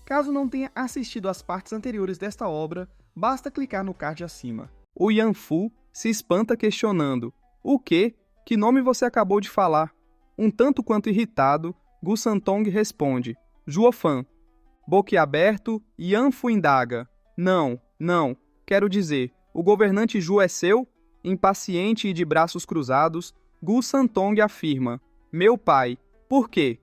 Caso não tenha assistido às partes anteriores desta obra, basta clicar no card acima. O Yanfu se espanta questionando: "O quê? Que nome você acabou de falar?" Um tanto quanto irritado, Gu Santong responde: "Juofan." Boquiaberto, Yanfu indaga: Não, quero dizer, o governante Ju é seu?" Impaciente e de braços cruzados, Gu Santong afirma: "Meu pai." "Por quê?"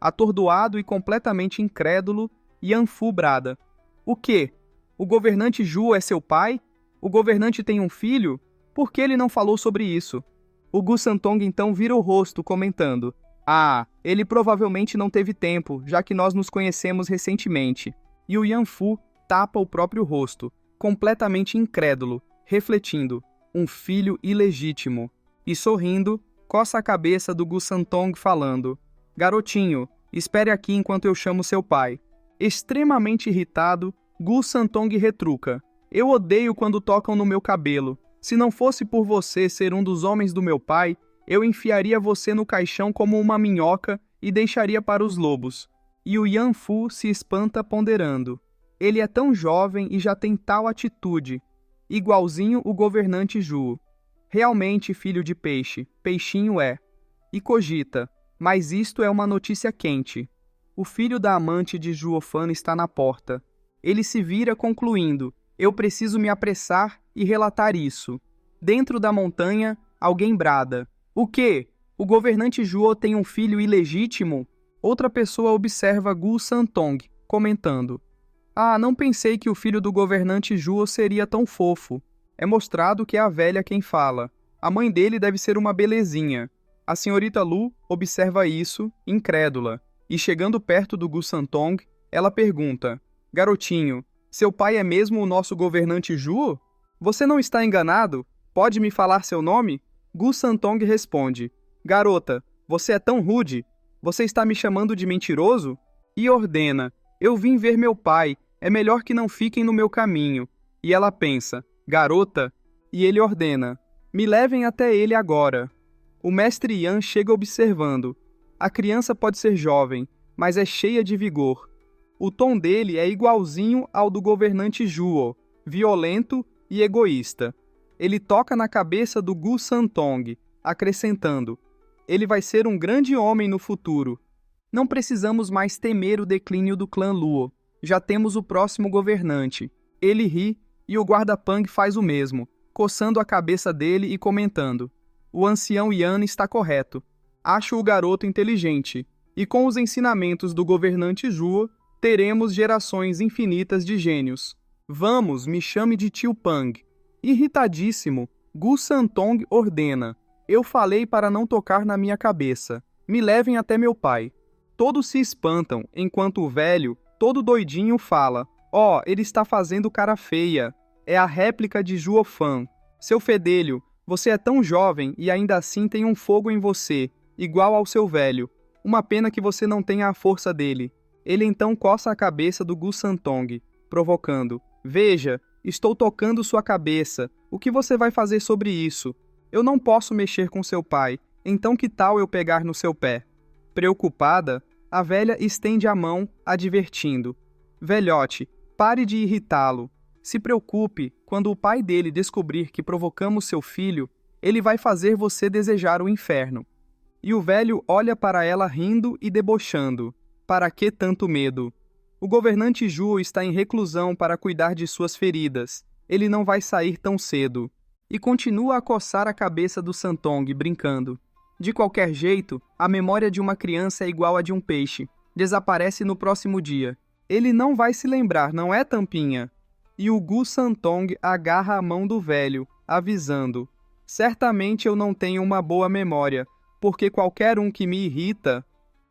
Atordoado e completamente incrédulo, Yanfu brada: "O quê? O governante Ju é seu pai? O governante tem um filho? Por que ele não falou sobre isso?" O Gu Santong então vira o rosto, comentando: "Ah, ele provavelmente não teve tempo, já que nós nos conhecemos recentemente." E o Yanfu tapa o próprio rosto, completamente incrédulo, refletindo: um filho ilegítimo. E sorrindo, coça a cabeça do Gu Santong falando: "Garotinho, espere aqui enquanto eu chamo seu pai." Extremamente irritado, Gu Santong retruca: "Eu odeio quando tocam no meu cabelo. Se não fosse por você ser um dos homens do meu pai, eu enfiaria você no caixão como uma minhoca e deixaria para os lobos." E o Yanfu se espanta ponderando: ele é tão jovem e já tem tal atitude, igualzinho o governante Ju. Realmente filho de peixe, peixinho é. E cogita: mas isto é uma notícia quente. O filho da amante de Juofan está na porta. Ele se vira concluindo: eu preciso me apressar e relatar isso. Dentro da montanha, alguém brada: "O quê? O governante Juo tem um filho ilegítimo?" Outra pessoa observa Gu Santong, comentando: "Ah, não pensei que o filho do governante Juo seria tão fofo." É mostrado que é a velha quem fala. A mãe dele deve ser uma belezinha. A senhorita Lu observa isso, incrédula, e chegando perto do Gu Santong, ela pergunta: "Garotinho, seu pai é mesmo o nosso governante Juo? Você não está enganado? Pode me falar seu nome?" Gu Santong responde: "Garota, você é tão rude? Você está me chamando de mentiroso?" E ordena: "Eu vim ver meu pai, é melhor que não fiquem no meu caminho." E ela pensa: "Garota?" E ele ordena: "Me levem até ele agora." O mestre Yan chega observando: a criança pode ser jovem, mas é cheia de vigor. O tom dele é igualzinho ao do governante Juo, violento e egoísta. Ele toca na cabeça do Gu Santong, acrescentando: ele vai ser um grande homem no futuro. Não precisamos mais temer o declínio do clã Luo. Já temos o próximo governante. Ele ri e o guarda-pang faz o mesmo, coçando a cabeça dele e comentando: o ancião Yan está correto. Acho o garoto inteligente. E com os ensinamentos do governante Juo, teremos gerações infinitas de gênios. Vamos, me chame de tio Pang." Irritadíssimo, Gu Santong ordena: "Eu falei para não tocar na minha cabeça. Me levem até meu pai." Todos se espantam, enquanto o velho, todo doidinho, fala: "Ó, ele está fazendo cara feia. É a réplica de Juofan. Seu fedelho, você é tão jovem e ainda assim tem um fogo em você, igual ao seu velho. Uma pena que você não tenha a força dele." Ele então coça a cabeça do Gu Santong, provocando: "Veja, estou tocando sua cabeça. O que você vai fazer sobre isso? Eu não posso mexer com seu pai, então que tal eu pegar no seu pé?" Preocupada, a velha estende a mão, advertindo: "Velhote, pare de irritá-lo. Se preocupe, quando o pai dele descobrir que provocamos seu filho, ele vai fazer você desejar o inferno." E o velho olha para ela rindo e debochando: "Para que tanto medo? O governante Ju está em reclusão para cuidar de suas feridas. Ele não vai sair tão cedo." E continua a coçar a cabeça do Santong, brincando: "De qualquer jeito, a memória de uma criança é igual a de um peixe. Desaparece no próximo dia. Ele não vai se lembrar, não é, Tampinha?" E o Gu Santong agarra a mão do velho, avisando: "Certamente eu não tenho uma boa memória, porque qualquer um que me irrita..."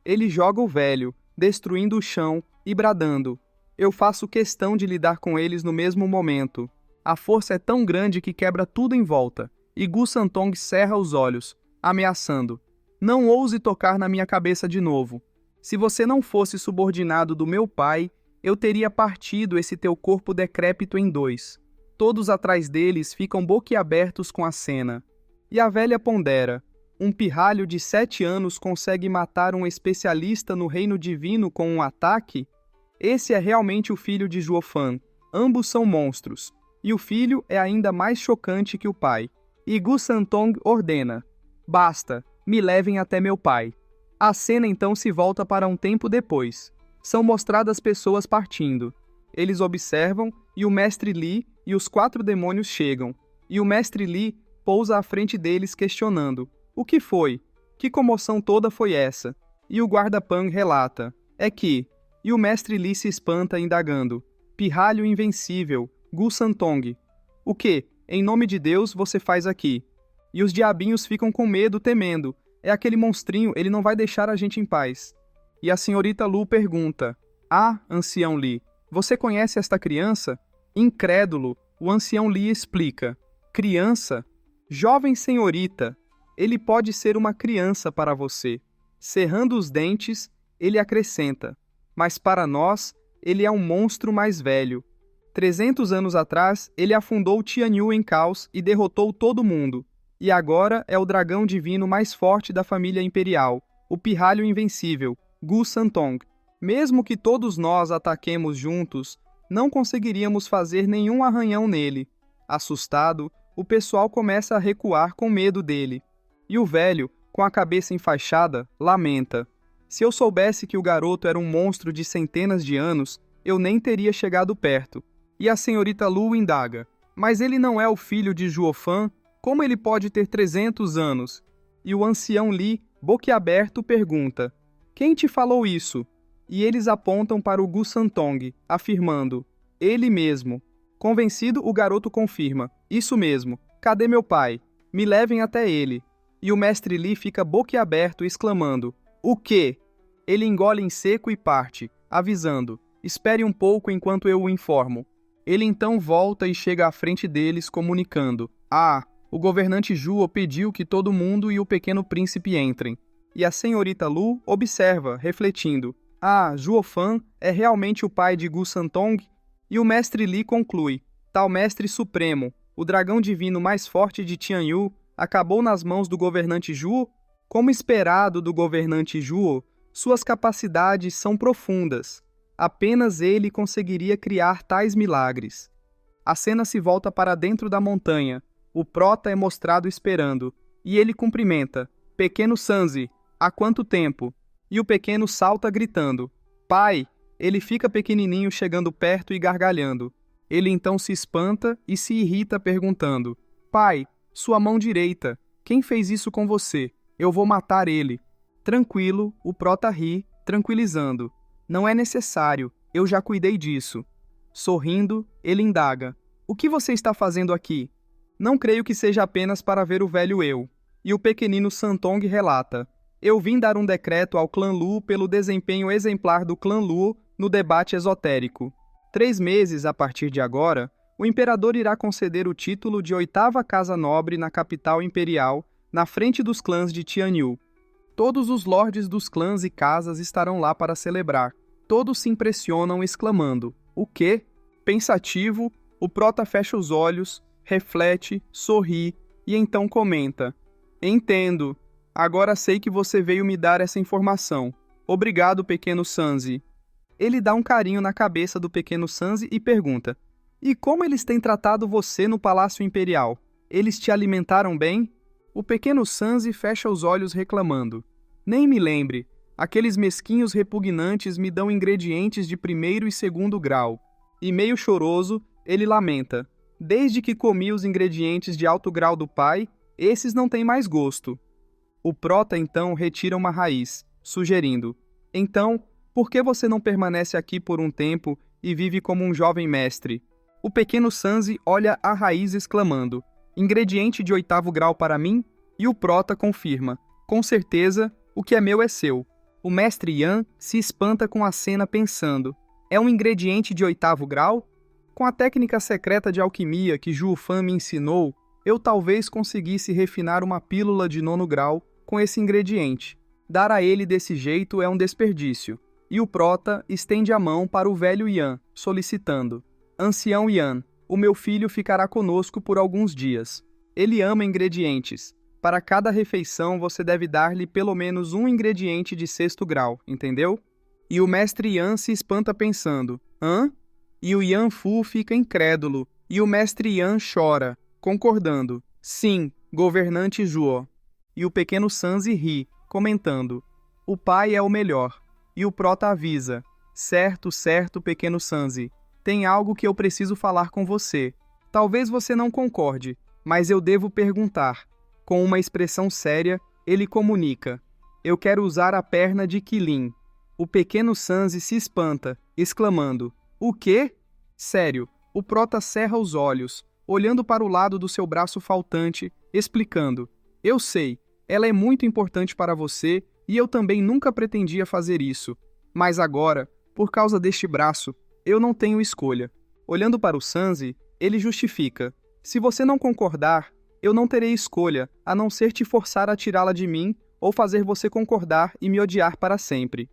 Ele joga o velho, destruindo o chão e bradando: "Eu faço questão de lidar com eles no mesmo momento." A força é tão grande que quebra tudo em volta, e Gu Santong cerra os olhos, ameaçando: "Não ouse tocar na minha cabeça de novo. Se você não fosse subordinado do meu pai, eu teria partido esse teu corpo decrépito em dois." Todos atrás deles ficam boquiabertos com a cena. E a velha pondera: um pirralho de 7 anos consegue matar um especialista no reino divino com um ataque? Esse é realmente o filho de Juofan. Ambos são monstros. E o filho é ainda mais chocante que o pai. E Gu Santong ordena: basta, me levem até meu pai. A cena então se volta para um tempo depois. São mostradas pessoas partindo. Eles observam e o mestre Li e os 4 demônios chegam. E o mestre Li pousa à frente deles questionando: o que foi? Que comoção toda foi essa? E o guarda Pang relata: é que... E o mestre Li se espanta indagando: pirralho invencível, Gu Santong. O que, em nome de Deus, você faz aqui? E os diabinhos ficam com medo, temendo. É aquele monstrinho, ele não vai deixar a gente em paz. E a senhorita Lu pergunta: ah, ancião Li, você conhece esta criança? Incrédulo, o ancião Li explica: criança? Jovem senhorita, ele pode ser uma criança para você. Cerrando os dentes, ele acrescenta: mas para nós, ele é um monstro mais velho. 300 anos atrás, ele afundou Tianyu em caos e derrotou todo mundo. E agora é o dragão divino mais forte da família imperial, o pirralho invencível, Gu Santong. Mesmo que todos nós ataquemos juntos, não conseguiríamos fazer nenhum arranhão nele. Assustado, o pessoal começa a recuar com medo dele. E o velho, com a cabeça enfaixada, lamenta: se eu soubesse que o garoto era um monstro de centenas de anos, eu nem teria chegado perto. E a senhorita Lu indaga: mas ele não é o filho de Juofan? Como ele pode ter 300 anos? E o ancião Li, boquiaberto, pergunta: quem te falou isso? E eles apontam para o Gu Santong, afirmando: ele mesmo. Convencido, o garoto confirma: isso mesmo, cadê meu pai? Me levem até ele. E o mestre Li fica boquiaberto, exclamando: o quê? Ele engole em seco e parte, avisando: espere um pouco enquanto eu o informo. Ele então volta e chega à frente deles, comunicando: ah, o governante Juo pediu que todo mundo e o pequeno príncipe entrem. E a senhorita Lu observa, refletindo: ah, Juofan é realmente o pai de Gu Santong? E o mestre Li conclui: tal mestre supremo, o dragão divino mais forte de Tianyu, acabou nas mãos do governante Juo? Como esperado do governante Juo, suas capacidades são profundas. Apenas ele conseguiria criar tais milagres. A cena se volta para dentro da montanha. O prota é mostrado esperando, e ele cumprimenta: pequeno Sanzi, há quanto tempo? E o pequeno salta gritando: pai! Ele fica pequenininho chegando perto e gargalhando. Ele então se espanta e se irrita perguntando: pai, sua mão direita, quem fez isso com você? Eu vou matar ele. Tranquilo, o prota ri, tranquilizando: não é necessário, eu já cuidei disso. Sorrindo, ele indaga: o que você está fazendo aqui? Não creio que seja apenas para ver o velho eu. E o pequenino Santong relata: eu vim dar um decreto ao clã Lu pelo desempenho exemplar do clã Lu no debate esotérico. 3 meses a partir de agora, o imperador irá conceder o título de 8ª casa nobre na capital imperial, na frente dos clãs de Tianyu. Todos os lordes dos clãs e casas estarão lá para celebrar. Todos se impressionam exclamando: o quê? Pensativo, o prota fecha os olhos, reflete, sorri e então comenta: entendo. Agora sei que você veio me dar essa informação. Obrigado, pequeno Sanzi. Ele dá um carinho na cabeça do pequeno Sanzi e pergunta: e como eles têm tratado você no Palácio Imperial? Eles te alimentaram bem? O pequeno Sanzi fecha os olhos reclamando: nem me lembre, aqueles mesquinhos repugnantes me dão ingredientes de 1º e 2º grau. E meio choroso, ele lamenta: desde que comi os ingredientes de alto grau do pai, esses não têm mais gosto. O prota então retira uma raiz, sugerindo: então, por que você não permanece aqui por um tempo e vive como um jovem mestre? O pequeno Sanzi olha a raiz exclamando: ingrediente de 8º grau para mim? E o prota confirma: com certeza, o que é meu é seu. O mestre Yan se espanta com a cena pensando: é um ingrediente de 8º grau? Com a técnica secreta de alquimia que Juofan me ensinou, eu talvez conseguisse refinar uma pílula de 9º grau com esse ingrediente. Dar a ele desse jeito é um desperdício. E o prota estende a mão para o velho Yan, solicitando: ancião Yan, o meu filho ficará conosco por alguns dias. Ele ama ingredientes. Para cada refeição você deve dar-lhe pelo menos um ingrediente de 6º grau, entendeu? E o mestre Yan se espanta pensando, hã? E o Yan Fu fica incrédulo, e o mestre Yan chora, concordando, sim, governante Zhuo. E o pequeno Sanzi ri, comentando, o pai é o melhor. E o prota avisa, certo, certo, pequeno Sanzi, tem algo que eu preciso falar com você. Talvez você não concorde, mas eu devo perguntar. Com uma expressão séria, ele comunica, eu quero usar a perna de Qilin. O pequeno Sanzi se espanta, exclamando, o quê? Sério, o prota cerra os olhos, olhando para o lado do seu braço faltante, explicando, eu sei, ela é muito importante para você e eu também nunca pretendia fazer isso. Mas agora, por causa deste braço, eu não tenho escolha. Olhando para o Sanzi, ele justifica, se você não concordar, eu não terei escolha, a não ser te forçar a tirá-la de mim ou fazer você concordar e me odiar para sempre.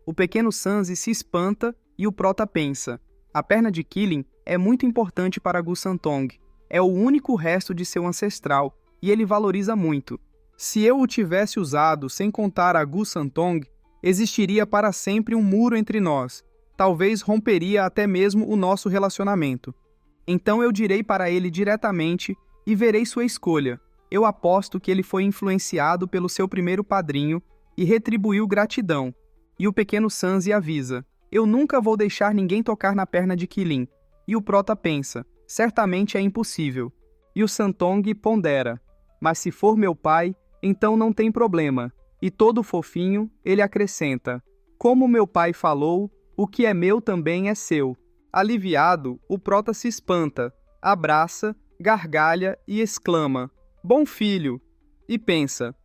O pequeno Sanzi se espanta e o prota pensa, a perna de Qilin é muito importante para Gu Santong, é o único resto de seu ancestral e ele valoriza muito. Se eu o tivesse usado sem contar a Gu Santong, existiria para sempre um muro entre nós, talvez romperia até mesmo o nosso relacionamento. Então eu direi para ele diretamente e verei sua escolha. Eu aposto que ele foi influenciado pelo seu primeiro padrinho e retribuiu gratidão. E o pequeno Sanzi avisa, eu nunca vou deixar ninguém tocar na perna de Qilin. E o prota pensa, certamente é impossível. E o Santong pondera, mas se for meu pai, então não tem problema. E todo fofinho, ele acrescenta, como meu pai falou, o que é meu também é seu. Aliviado, o prota se espanta, abraça, gargalha e exclama, bom filho! E pensa,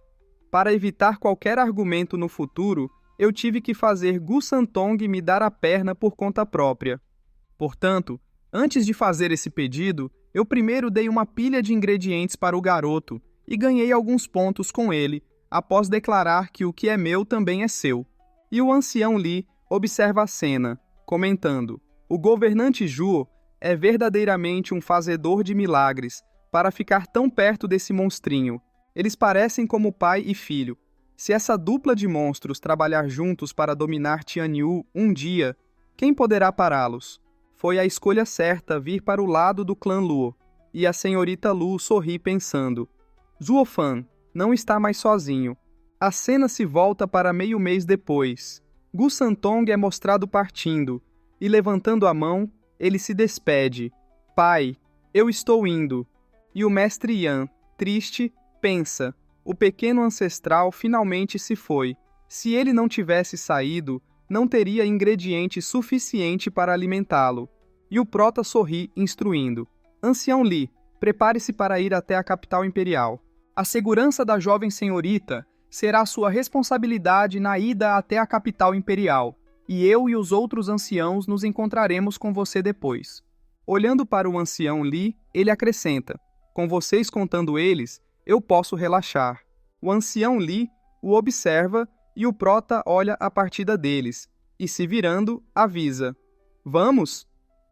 para evitar qualquer argumento no futuro, eu tive que fazer Gu Santong me dar a perna por conta própria. Portanto, antes de fazer esse pedido, eu primeiro dei uma pilha de ingredientes para o garoto e ganhei alguns pontos com ele, após declarar que o que é meu também é seu. E o ancião Li observa a cena, comentando, o governante Zhuo é verdadeiramente um fazedor de milagres para ficar tão perto desse monstrinho. Eles parecem como pai e filho. Se essa dupla de monstros trabalhar juntos para dominar Tianyu um dia, quem poderá pará-los? Foi a escolha certa vir para o lado do clã Luo, e a senhorita Lu sorri pensando. Zhuo Fan não está mais sozinho. A cena se volta para meio mês depois. Gu Santong é mostrado partindo, e levantando a mão, ele se despede. Pai, eu estou indo. E o mestre Yan, triste, pensa, o pequeno ancestral finalmente se foi. Se ele não tivesse saído, não teria ingrediente suficiente para alimentá-lo. E o prota sorri, instruindo. Ancião Li, prepare-se para ir até a capital imperial. A segurança da jovem senhorita será sua responsabilidade na ida até a capital imperial, e eu e os outros anciãos nos encontraremos com você depois. Olhando para o ancião Li, ele acrescenta, com vocês contando eles, eu posso relaxar. O ancião Li o observa e o prota olha a partida deles, e se virando, avisa. Vamos?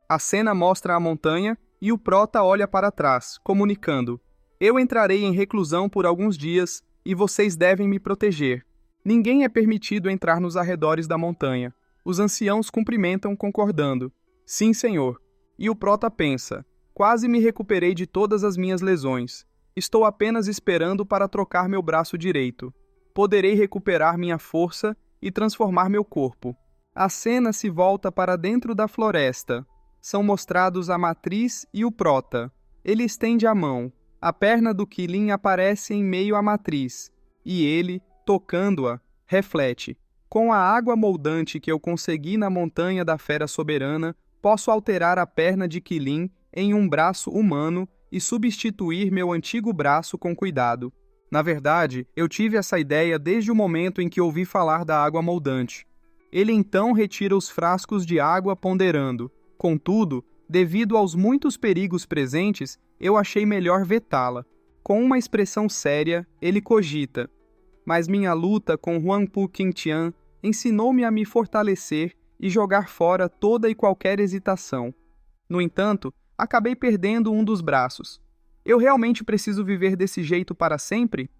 A cena mostra a montanha e o prota olha para trás, comunicando. Eu entrarei em reclusão por alguns dias e vocês devem me proteger. Ninguém é permitido entrar nos arredores da montanha. Os anciãos cumprimentam concordando. Sim, senhor. E o prota pensa. Quase me recuperei de todas as minhas lesões. Estou apenas esperando para trocar meu braço direito. Poderei recuperar minha força e transformar meu corpo. A cena se volta para dentro da floresta. São mostrados a matriz e o prota. Ele estende a mão. A perna do Qilin aparece em meio à matriz. E ele, tocando-a, reflete. Com a água moldante que eu consegui na montanha da fera soberana, posso alterar a perna de Qilin em um braço humano e substituir meu antigo braço com cuidado. Na verdade, eu tive essa ideia desde o momento em que ouvi falar da água moldante. Ele então retira os frascos de água ponderando. Contudo, devido aos muitos perigos presentes, eu achei melhor vetá-la. Com uma expressão séria, ele cogita. Mas minha luta com Huangpu Qingtian ensinou-me a me fortalecer e jogar fora toda e qualquer hesitação. No entanto, acabei perdendo um dos braços. Eu realmente preciso viver desse jeito para sempre?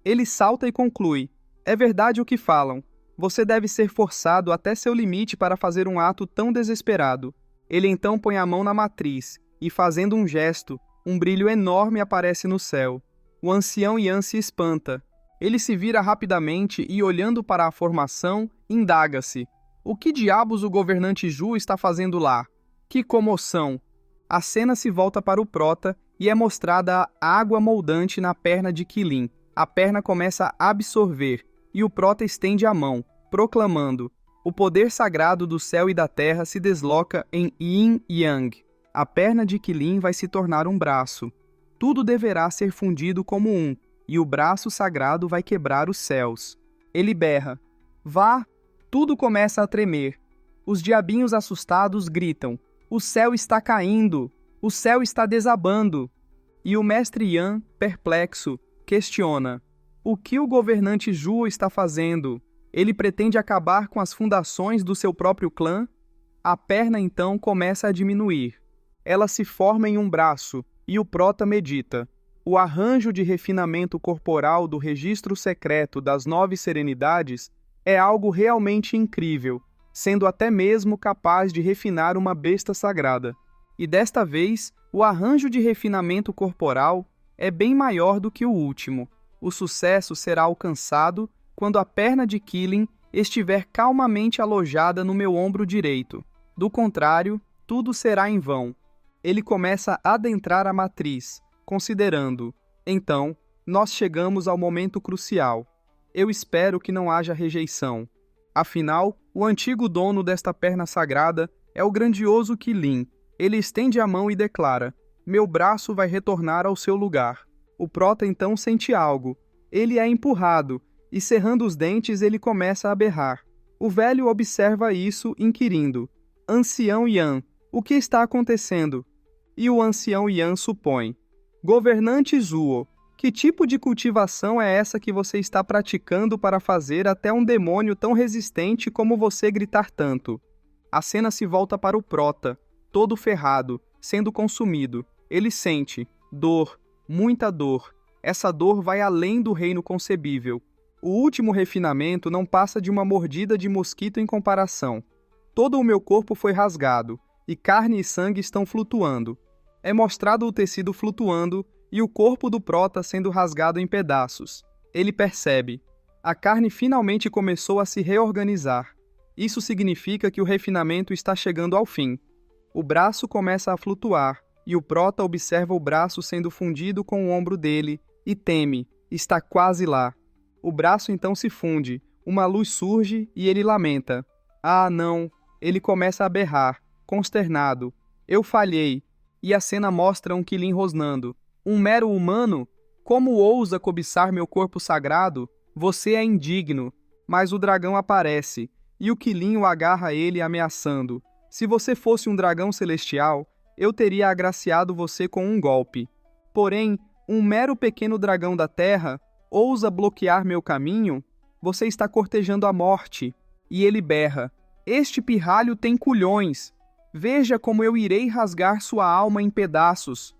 Ele salta e conclui. É verdade o que falam. Você deve ser forçado até seu limite para fazer um ato tão desesperado. Ele então põe a mão na matriz e, fazendo um gesto, um brilho enorme aparece no céu. O ancião Yan se espanta. Ele se vira rapidamente e, olhando para a formação, indaga-se. O que diabos o governante Zhu está fazendo lá? Que comoção! A cena se volta para o Prota e é mostrada a água moldante na perna de Qilin. A perna começa a absorver e o Prota estende a mão, proclamando: o poder sagrado do céu e da terra se desloca em Yin Yang. A perna de Qilin vai se tornar um braço. Tudo deverá ser fundido como um, e o braço sagrado vai quebrar os céus. Ele berra: vá! Tudo começa a tremer. Os diabinhos assustados gritam: o céu está caindo! O céu está desabando! E o mestre Yan, perplexo, questiona: o que o governante Zhu está fazendo? Ele pretende acabar com as fundações do seu próprio clã? A perna então começa a diminuir. Ela se forma em um braço, e o Prota medita. O arranjo de refinamento corporal do registro secreto das 9 serenidades é algo realmente incrível, sendo até mesmo capaz de refinar uma besta sagrada. E desta vez, o arranjo de refinamento corporal é bem maior do que o último. O sucesso será alcançado quando a perna de Qilin estiver calmamente alojada no meu ombro direito. Do contrário, tudo será em vão. Ele começa a adentrar a matriz, considerando: então, nós chegamos ao momento crucial. Eu espero que não haja rejeição. Afinal, o antigo dono desta perna sagrada é o grandioso Qilin. Ele estende a mão e declara: meu braço vai retornar ao seu lugar. O Prota então sente algo. Ele é empurrado, e cerrando os dentes ele começa a berrar. O velho observa isso, inquirindo: ancião Yan, o que está acontecendo? E o ancião Yan supõe: governante Zhuo, que tipo de cultivação é essa que você está praticando para fazer até um demônio tão resistente como você gritar tanto? A cena se volta para o Prota, todo ferrado, sendo consumido. Ele sente dor, muita dor. Essa dor vai além do reino concebível. O último refinamento não passa de uma mordida de mosquito em comparação. Todo o meu corpo foi rasgado, e carne e sangue estão flutuando. É mostrado o tecido flutuando e o corpo do Prota sendo rasgado em pedaços. Ele percebe: a carne finalmente começou a se reorganizar. Isso significa que o refinamento está chegando ao fim. O braço começa a flutuar, e o Prota observa o braço sendo fundido com o ombro dele e teme: está quase lá. O braço então se funde, uma luz surge e ele lamenta: ah, não! Ele começa a berrar, consternado: eu falhei! E a cena mostra um Qilin rosnando: um mero humano? Como ousa cobiçar meu corpo sagrado? Você é indigno. Mas o dragão aparece, e o Qilin o agarra a ele ameaçando: se você fosse um dragão celestial, eu teria agraciado você com um golpe. Porém, um mero pequeno dragão da terra ousa bloquear meu caminho? Você está cortejando a morte. E ele berra: este pirralho tem culhões. Veja como eu irei rasgar sua alma em pedaços.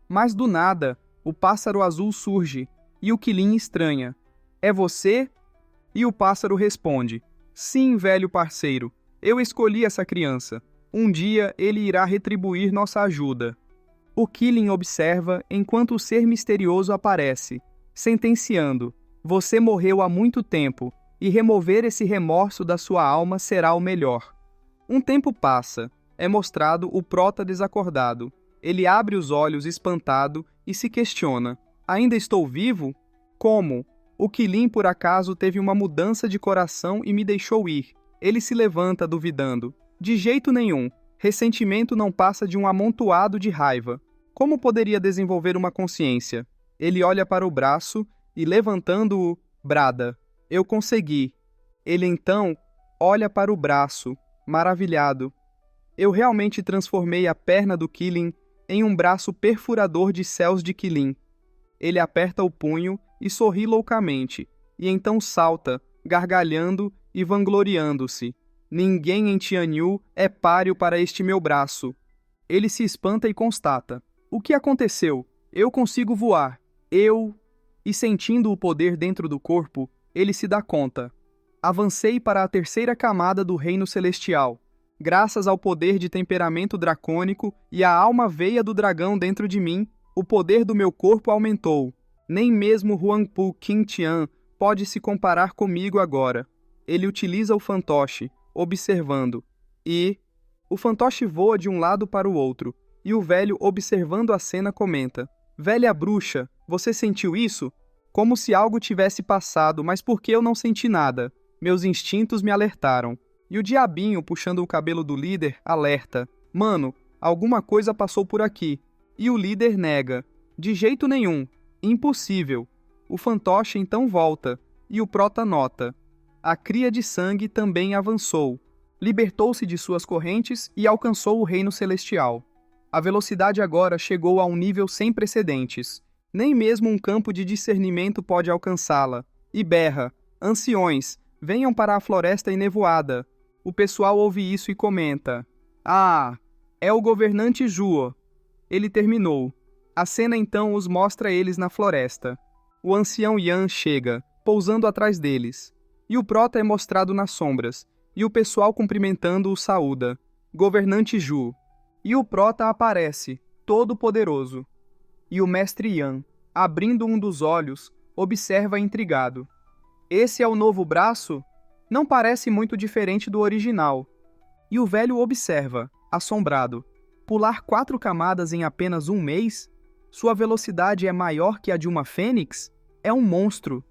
Mas do nada, o pássaro azul surge, e o Qilin estranha: é você? E o pássaro responde: sim, velho parceiro, eu escolhi essa criança. Um dia ele irá retribuir nossa ajuda. O Qilin observa enquanto o ser misterioso aparece, sentenciando: você morreu há muito tempo, e remover esse remorso da sua alma será o melhor. Um tempo passa. É mostrado o Prota desacordado. Ele abre os olhos espantado e se questiona: ainda estou vivo? Como? O Qilin por acaso teve uma mudança de coração e me deixou ir. Ele se levanta duvidando: de jeito nenhum. Ressentimento não passa de um amontoado de raiva. Como poderia desenvolver uma consciência? Ele olha para o braço e, levantando-o, brada: eu consegui. Ele então olha para o braço, maravilhado. Eu realmente transformei a perna do Qilin em um braço perfurador de céus de Qilin. Ele aperta o punho e sorri loucamente, e então salta, gargalhando e vangloriando-se: ninguém em Tianyu é páreo para este meu braço. Ele se espanta e constata: o que aconteceu? Eu consigo voar. E sentindo o poder dentro do corpo, ele se dá conta: Avancei para a terceira camada do reino celestial. Graças ao poder de temperamento dracônico e à alma veia do dragão dentro de mim, o poder do meu corpo aumentou. Nem mesmo Huangpu Qingtian pode se comparar comigo agora. Ele utiliza o fantoche, observando. E o fantoche voa de um lado para o outro, e o velho, observando a cena, comenta: Velha bruxa, você sentiu isso? Como se algo tivesse passado, mas por que eu não senti nada? Meus instintos me alertaram. E o diabinho, puxando o cabelo do líder, alerta: Mano, alguma coisa passou por aqui. E o líder nega: De jeito nenhum. Impossível. O fantoche então volta, e o prota nota. A cria de sangue também avançou. Libertou-se de suas correntes e alcançou o reino celestial. A velocidade agora chegou a um nível sem precedentes. Nem mesmo um campo de discernimento pode alcançá-la. E berra: Anciões, venham para a floresta enevoada. O pessoal ouve isso e comenta: Ah, é o governante Zhuo. Ele terminou. A cena então os mostra eles na floresta. O ancião Yan chega, pousando atrás deles. E o prota é mostrado nas sombras, e o pessoal cumprimentando o saúda. Governante Zhu. E o prota aparece, todo poderoso. E o mestre Yan, abrindo um dos olhos, observa intrigado. Esse é o novo braço? Não parece muito diferente do original. E o velho observa, assombrado. Pular 4 camadas em apenas um mês? Sua velocidade é maior que a de uma fênix? É um monstro.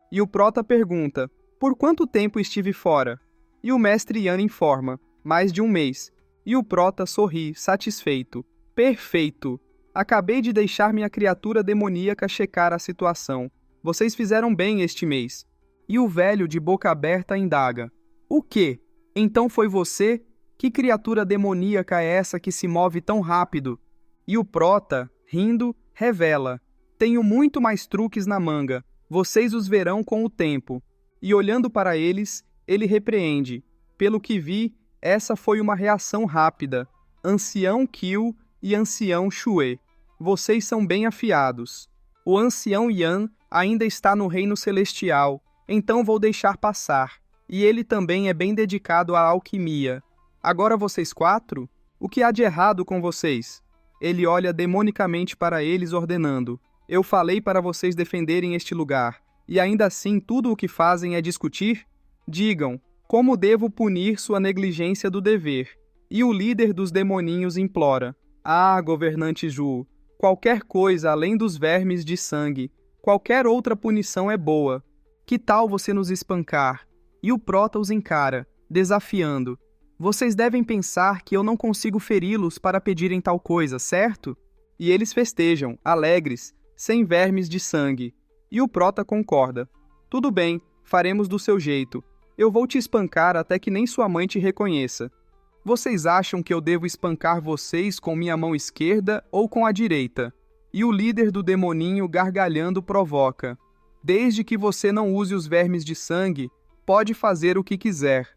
E o prota pergunta: Por quanto tempo estive fora? E o mestre Yan informa: Mais de um mês. E o prota sorri, satisfeito. Perfeito! Acabei de deixar minha criatura demoníaca checar a situação. Vocês fizeram bem este mês. E o velho, de boca aberta, indaga: O quê? Então foi você? Que criatura demoníaca é essa que se move tão rápido? E o prota, rindo, revela: Tenho muito mais truques na manga. Vocês os verão com o tempo. E olhando para eles, ele repreende: Pelo que vi, essa foi uma reação rápida. Ancião Qiu e Ancião Xue. Vocês são bem afiados. O Ancião Yan ainda está no reino celestial, então vou deixar passar. E ele também é bem dedicado à alquimia. Agora vocês 4? O que há de errado com vocês? Ele olha demonicamente para eles, ordenando: Eu falei para vocês defenderem este lugar, e ainda assim tudo o que fazem é discutir? Digam, como devo punir sua negligência do dever? E o líder dos demoninhos implora: Ah, governante Zhu, qualquer coisa além dos vermes de sangue, qualquer outra punição é boa. Que tal você nos espancar? E o prota os encara, desafiando: Vocês devem pensar que eu não consigo feri-los para pedirem tal coisa, certo? E eles festejam, alegres, sem vermes de sangue. E o prota concorda: Tudo bem, faremos do seu jeito. Eu vou te espancar até que nem sua mãe te reconheça. Vocês acham que eu devo espancar vocês com minha mão esquerda ou com a direita? E o líder do demoninho, gargalhando, provoca: Desde que você não use os vermes de sangue, pode fazer o que quiser.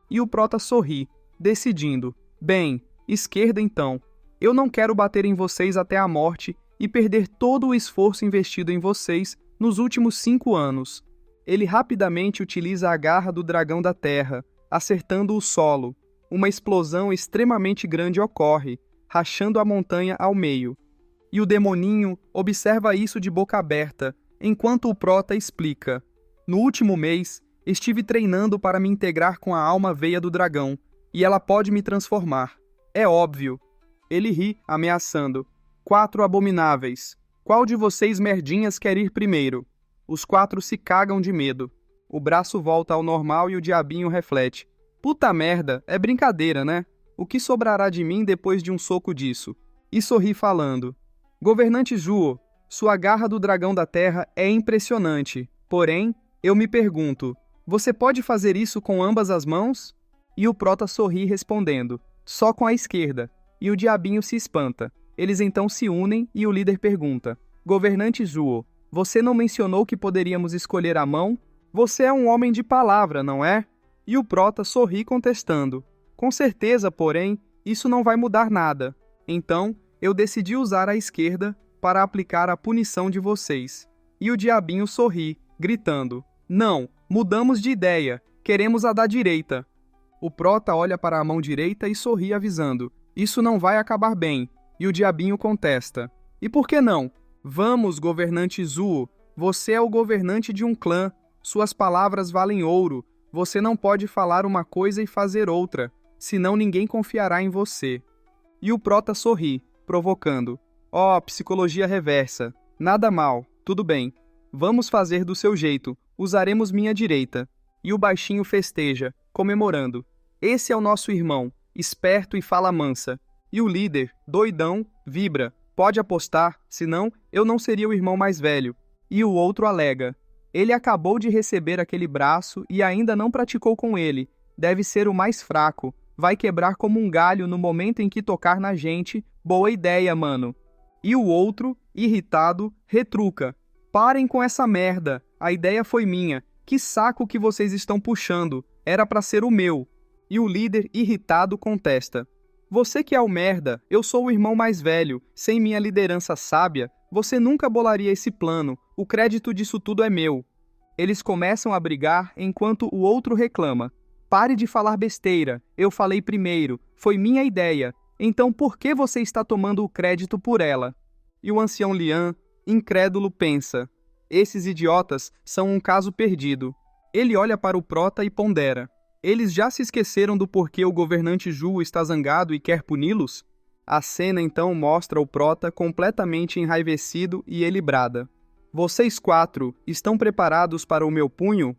E o prota sorri, decidindo: Bem, esquerda então. Eu não quero bater em vocês até a morte e perder todo o esforço investido em vocês nos últimos 5 anos. Ele rapidamente utiliza a garra do dragão da terra, acertando o solo. Uma explosão extremamente grande ocorre, rachando a montanha ao meio. E o demoninho observa isso de boca aberta, enquanto o prota explica: No último mês, estive treinando para me integrar com a alma veia do dragão, e ela pode me transformar. É óbvio. Ele ri, ameaçando: 4 abomináveis. Qual de vocês merdinhas quer ir primeiro? Os 4 se cagam de medo. O braço volta ao normal e o diabinho reflete: Puta merda, é brincadeira, né? O que sobrará de mim depois de um soco disso? E sorri falando: Governante Zhuo, sua garra do dragão da terra é impressionante. Porém, eu me pergunto, você pode fazer isso com ambas as mãos? E o prota sorri respondendo: Só com a esquerda. E o diabinho se espanta. Eles então se unem e o líder pergunta: Governante Zhuo, você não mencionou que poderíamos escolher a mão? Você é um homem de palavra, não é? E o prota sorri contestando: Com certeza, porém, isso não vai mudar nada. Então, eu decidi usar a esquerda para aplicar a punição de vocês. E o diabinho sorri, gritando: Não, mudamos de ideia. queremos a da direita. O prota olha para a mão direita e sorri avisando, isso não vai acabar bem. E o diabinho contesta, e por que não? Vamos, governante Zuo, você é o governante de um clã, suas palavras valem ouro, você não pode falar uma coisa e fazer outra, senão ninguém confiará em você. E o prota sorri, provocando, psicologia reversa, nada mal, tudo bem, vamos fazer do seu jeito, usaremos minha direita. E o baixinho festeja, comemorando, esse é o nosso irmão, esperto e fala mansa. E o líder, doidão, vibra, pode apostar, senão eu não seria o irmão mais velho. E o outro alega, ele acabou de receber aquele braço e ainda não praticou com ele, deve ser o mais fraco, vai quebrar como um galho no momento em que tocar na gente, boa ideia, mano. E o outro, irritado, retruca, parem com essa merda, a ideia foi minha, que saco que vocês estão puxando, era pra ser o meu. E o líder, irritado, contesta, você que é o merda, eu sou o irmão mais velho, sem minha liderança sábia, você nunca bolaria esse plano, o crédito disso tudo é meu. Eles começam a brigar enquanto o outro reclama. Pare de falar besteira, eu falei primeiro, foi minha ideia, então por que você está tomando o crédito por ela? E o ancião Lian, incrédulo, pensa, esses idiotas são um caso perdido. Ele olha para o prota e pondera. Eles já se esqueceram do porquê o governante Zhuo está zangado e quer puni-los? A cena então mostra o prota completamente enraivecido e ele brada. Vocês 4 estão preparados para o meu punho?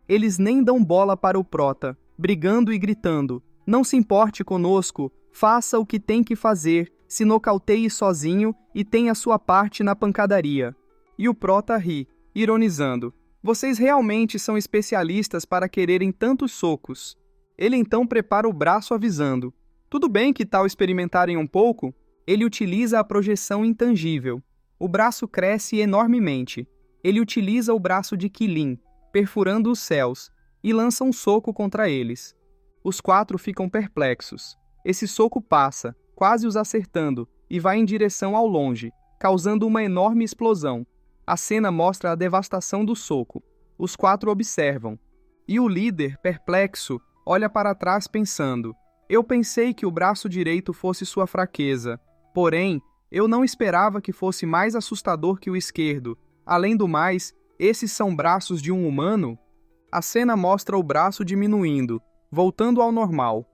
Eles nem dão bola para o prota, brigando e gritando. Não se importe conosco, faça o que tem que fazer, se nocauteie sozinho e tenha sua parte na pancadaria. E o prota ri, ironizando. Vocês realmente são especialistas para quererem tantos socos. Ele então prepara o braço avisando. Tudo bem que tal experimentarem um pouco? Ele utiliza a projeção intangível. O braço cresce enormemente. Ele utiliza o braço de Qilin, perfurando os céus, e lança um soco contra eles. Os 4 ficam perplexos. Esse soco passa, quase os acertando, e vai em direção ao longe, causando uma enorme explosão. A cena mostra a devastação do soco. Os 4 observam. E o líder, perplexo, olha para trás pensando, eu pensei que o braço direito fosse sua fraqueza, porém, eu não esperava que fosse mais assustador que o esquerdo. Além do mais, esses são braços de um humano? A cena mostra o braço diminuindo, voltando ao normal.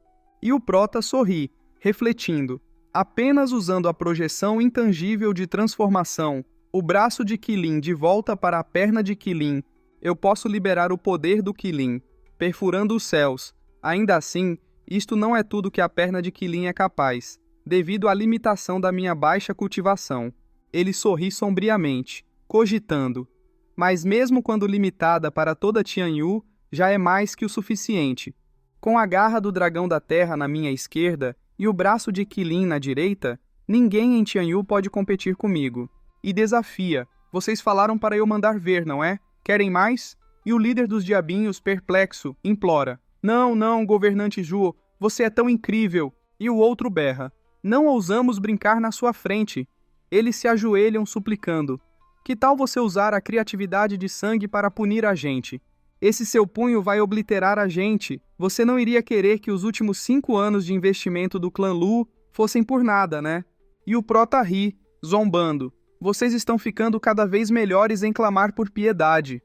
E o prota sorri, refletindo. Apenas usando a projeção intangível de transformação, o braço de Qilin de volta para a perna de Qilin, eu posso liberar o poder do Qilin, perfurando os céus. Ainda assim, isto não é tudo que a perna de Qilin é capaz, devido à limitação da minha baixa cultivação. Ele sorri sombriamente, cogitando. Mas mesmo quando limitada para toda Tianyu, já é mais que o suficiente. Com a garra do dragão da terra na minha esquerda e o braço de Qilin na direita, ninguém em Tianyu pode competir comigo. E desafia. Vocês falaram para eu mandar ver, não é? Querem mais? E o líder dos diabinhos, perplexo, implora. Não, governante Zhuo, você é tão incrível. E o outro berra. Não ousamos brincar na sua frente. Eles se ajoelham suplicando. Que tal você usar a criatividade de sangue para punir a gente? Esse seu punho vai obliterar a gente. Você não iria querer que os últimos 5 anos de investimento do clã Lu fossem por nada, né? E o prota ri, zombando. Vocês estão ficando cada vez melhores em clamar por piedade.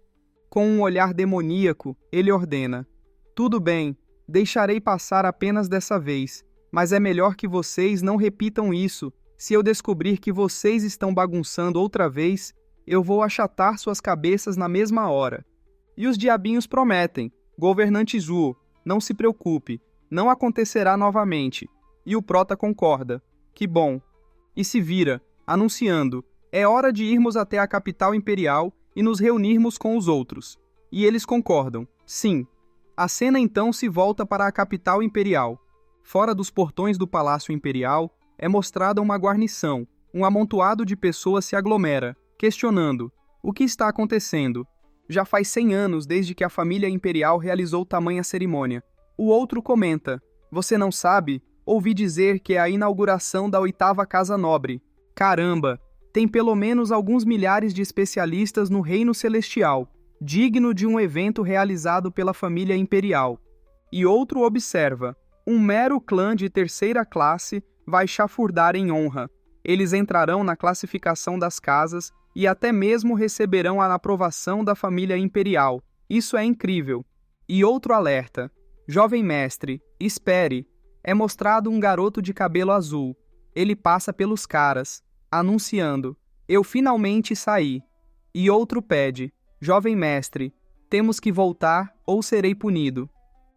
Com um olhar demoníaco, ele ordena. Tudo bem, deixarei passar apenas dessa vez, mas é melhor que vocês não repitam isso. Se eu descobrir que vocês estão bagunçando outra vez, eu vou achatar suas cabeças na mesma hora. E os diabinhos prometem. Governante Zhuo, não se preocupe, não acontecerá novamente. E o prota concorda. Que bom. E se vira, anunciando. É hora de irmos até a capital imperial e nos reunirmos com os outros. E eles concordam. Sim. A cena então se volta para a capital imperial. Fora dos portões do Palácio Imperial, é mostrada uma guarnição. Um amontoado de pessoas se aglomera, questionando. O que está acontecendo? Já faz 100 anos desde que a família imperial realizou tamanha cerimônia. O outro comenta. Você não sabe? Ouvi dizer que é a inauguração da 8ª Casa Nobre. Caramba! Tem pelo menos alguns milhares de especialistas no Reino Celestial. digno de um evento realizado pela família imperial. E outro observa: um mero clã de terceira classe vai chafurdar em honra. Eles entrarão na classificação das casas e até mesmo receberão a aprovação da família imperial. Isso é incrível. E outro alerta: jovem mestre, espere. É mostrado um garoto de cabelo azul. Ele passa pelos caras, anunciando: eu finalmente saí. E outro pede: jovem mestre, temos que voltar ou serei punido.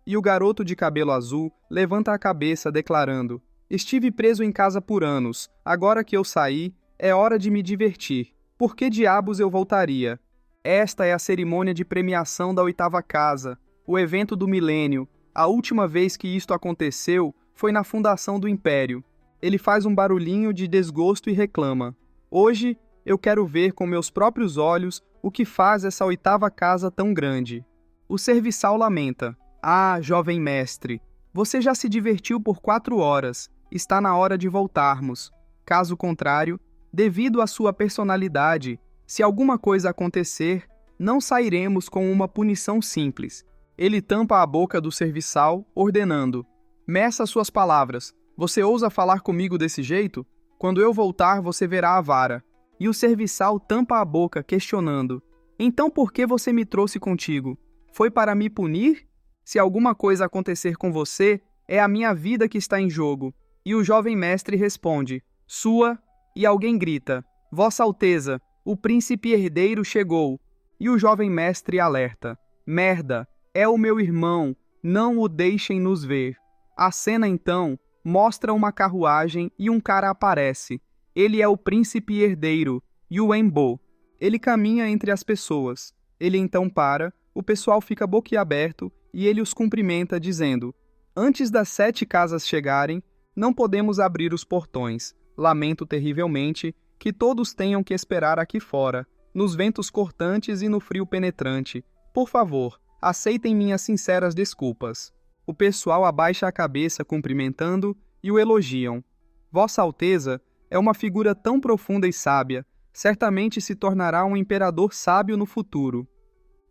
E o garoto de cabelo azul levanta a cabeça declarando: estive preso em casa por anos, agora que eu saí, é hora de me divertir. Por que diabos eu voltaria? Esta é a cerimônia de premiação da 8ª casa, o evento do milênio. A última vez que isto aconteceu foi na fundação do Império. Ele faz um barulhinho de desgosto e reclama: hoje eu quero ver com meus próprios olhos o que faz essa 8ª casa tão grande. O serviçal lamenta: ah, jovem mestre, você já se divertiu por 4 horas, está na hora de voltarmos. Caso contrário, devido à sua personalidade, se alguma coisa acontecer, não sairemos com uma punição simples. Ele tampa a boca do serviçal, ordenando: meça suas palavras. Você ousa falar comigo desse jeito? Quando eu voltar, você verá a vara. E o serviçal tampa a boca, questionando: então por que você me trouxe contigo? Foi para me punir? Se alguma coisa acontecer com você, é a minha vida que está em jogo. E o jovem mestre responde: sua, e alguém grita: Vossa Alteza, o príncipe herdeiro chegou. E o jovem mestre alerta: merda, é o meu irmão, não o deixem nos ver. A cena então mostra uma carruagem e um cara aparece. Ele é o príncipe herdeiro, Yuan Bo. Ele caminha entre as pessoas. Ele então para, o pessoal fica boquiaberto e ele os cumprimenta dizendo: antes das 7 casas chegarem, não podemos abrir os portões. Lamento terrivelmente que todos tenham que esperar aqui fora, nos ventos cortantes e no frio penetrante. Por favor, aceitem minhas sinceras desculpas. O pessoal abaixa a cabeça cumprimentando e o elogiam. Vossa Alteza é uma figura tão profunda e sábia, certamente se tornará um imperador sábio no futuro.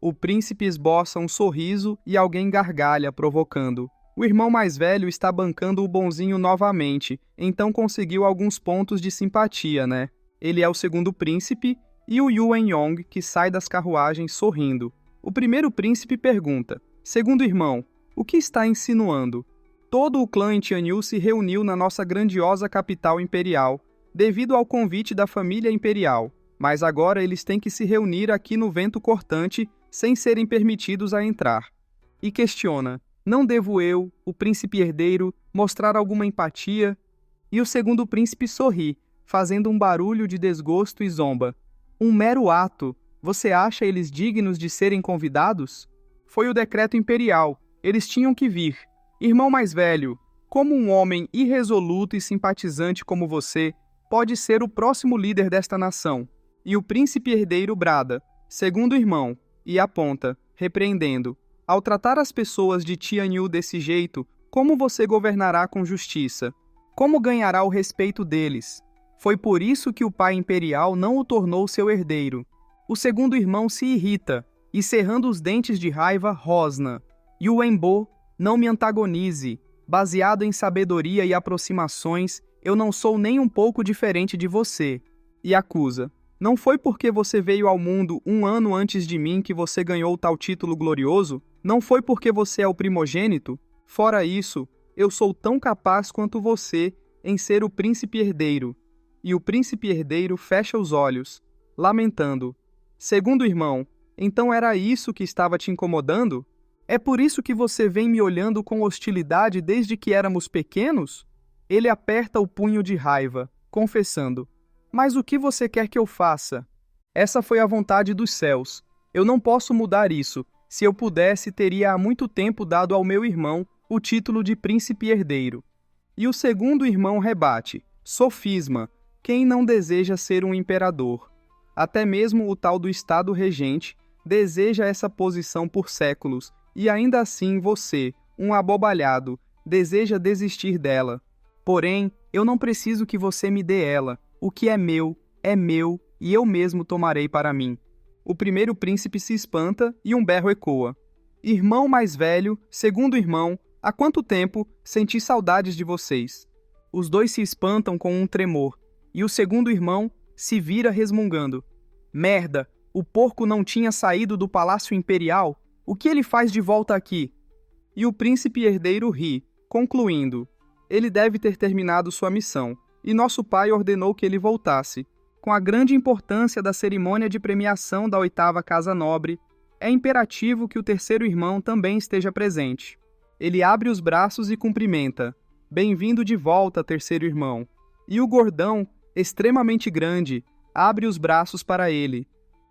O príncipe esboça um sorriso e alguém gargalha, provocando: o irmão mais velho está bancando o bonzinho novamente, então conseguiu alguns pontos de simpatia, né? Ele é o segundo príncipe e o Yuan Yong, que sai das carruagens sorrindo. O primeiro príncipe pergunta: segundo irmão, o que está insinuando? Todo o clã Tianyu se reuniu na nossa grandiosa capital imperial, devido ao convite da família imperial, mas agora eles têm que se reunir aqui no vento cortante sem serem permitidos a entrar. E questiona: não devo eu, o príncipe herdeiro, mostrar alguma empatia? E o segundo príncipe sorri, fazendo um barulho de desgosto e zomba: um mero ato, você acha eles dignos de serem convidados? Foi o decreto imperial, eles tinham que vir. Irmão mais velho, como um homem irresoluto e simpatizante como você pode ser o próximo líder desta nação? E o príncipe herdeiro brada: segundo irmão, e aponta, repreendendo: ao tratar as pessoas de Tianyu desse jeito, como você governará com justiça? Como ganhará o respeito deles? Foi por isso que o pai imperial não o tornou seu herdeiro. O segundo irmão se irrita, e cerrando os dentes de raiva, rosna: Yuan Bo, não me antagonize. Baseado em sabedoria e aproximações, eu não sou nem um pouco diferente de você. E acusa: não foi porque você veio ao mundo 1 ano antes de mim que você ganhou tal título glorioso? Não foi porque você é o primogênito? Fora isso, eu sou tão capaz quanto você em ser o príncipe herdeiro. E o príncipe herdeiro fecha os olhos, lamentando: segundo irmão, então era isso que estava te incomodando? É por isso que você vem me olhando com hostilidade desde que éramos pequenos? Ele aperta o punho de raiva, confessando: mas o que você quer que eu faça? Essa foi a vontade dos céus. Eu não posso mudar isso. Se eu pudesse, teria há muito tempo dado ao meu irmão o título de príncipe herdeiro. E o segundo irmão rebate: sofisma, quem não deseja ser um imperador? Até mesmo o tal do Estado regente deseja essa posição por séculos, e ainda assim você, um abobalhado, deseja desistir dela. Porém, eu não preciso que você me dê ela. O que é meu, e eu mesmo tomarei para mim. O primeiro príncipe se espanta e um berro ecoa. Irmão mais velho, segundo irmão, há quanto tempo senti saudades de vocês? Os dois se espantam com um tremor, e o segundo irmão se vira resmungando. Merda, o porco não tinha saído do palácio imperial? O que ele faz de volta aqui? E o príncipe herdeiro ri, concluindo. Ele deve ter terminado sua missão, e nosso pai ordenou que ele voltasse. Com a grande importância da cerimônia de premiação da 8ª Casa Nobre, é imperativo que o terceiro irmão também esteja presente. Ele abre os braços e cumprimenta. Bem-vindo de volta, terceiro irmão. E o gordão, extremamente grande, abre os braços para ele.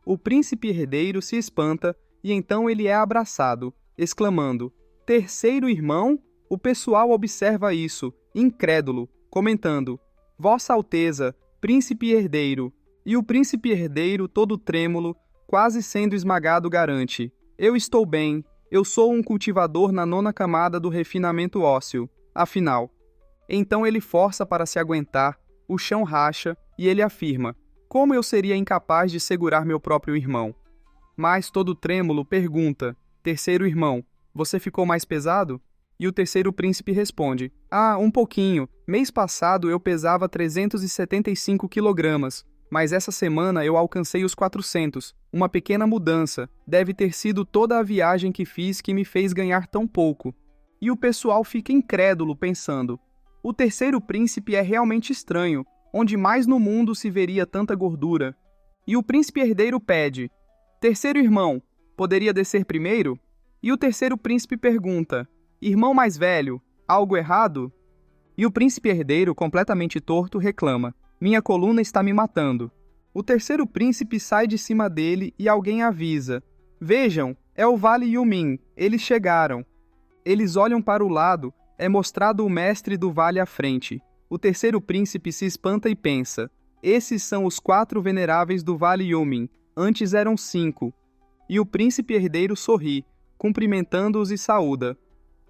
O príncipe herdeiro se espanta e então ele é abraçado, exclamando: terceiro irmão? O pessoal observa isso, incrédulo, comentando: Vossa Alteza, príncipe herdeiro. E o príncipe herdeiro, todo trêmulo, quase sendo esmagado, garante: eu estou bem, eu sou um cultivador na 9ª camada do refinamento ósseo. Afinal. Então ele força para se aguentar, o chão racha e ele afirma: como eu seria incapaz de segurar meu próprio irmão? Mas todo trêmulo pergunta: terceiro irmão, você ficou mais pesado? E o terceiro príncipe responde: ah, um pouquinho. Mês passado eu pesava 375 quilogramas, mas essa semana eu alcancei os 400. Uma pequena mudança. Deve ter sido toda a viagem que fiz que me fez ganhar tão pouco. E o pessoal fica incrédulo, pensando: o terceiro príncipe é realmente estranho. Onde mais no mundo se veria tanta gordura? E o príncipe herdeiro pede: terceiro irmão, poderia descer primeiro? E o terceiro príncipe pergunta: irmão mais velho, algo errado? E o príncipe herdeiro, completamente torto, reclama: minha coluna está me matando. O terceiro príncipe sai de cima dele e alguém avisa: vejam, é o Vale Yumin, eles chegaram. Eles olham para o lado, é mostrado o mestre do vale à frente. O terceiro príncipe se espanta e pensa: esses são os 4 veneráveis do Vale Yumin, antes eram 5. E o príncipe herdeiro sorri, cumprimentando-os e saúda: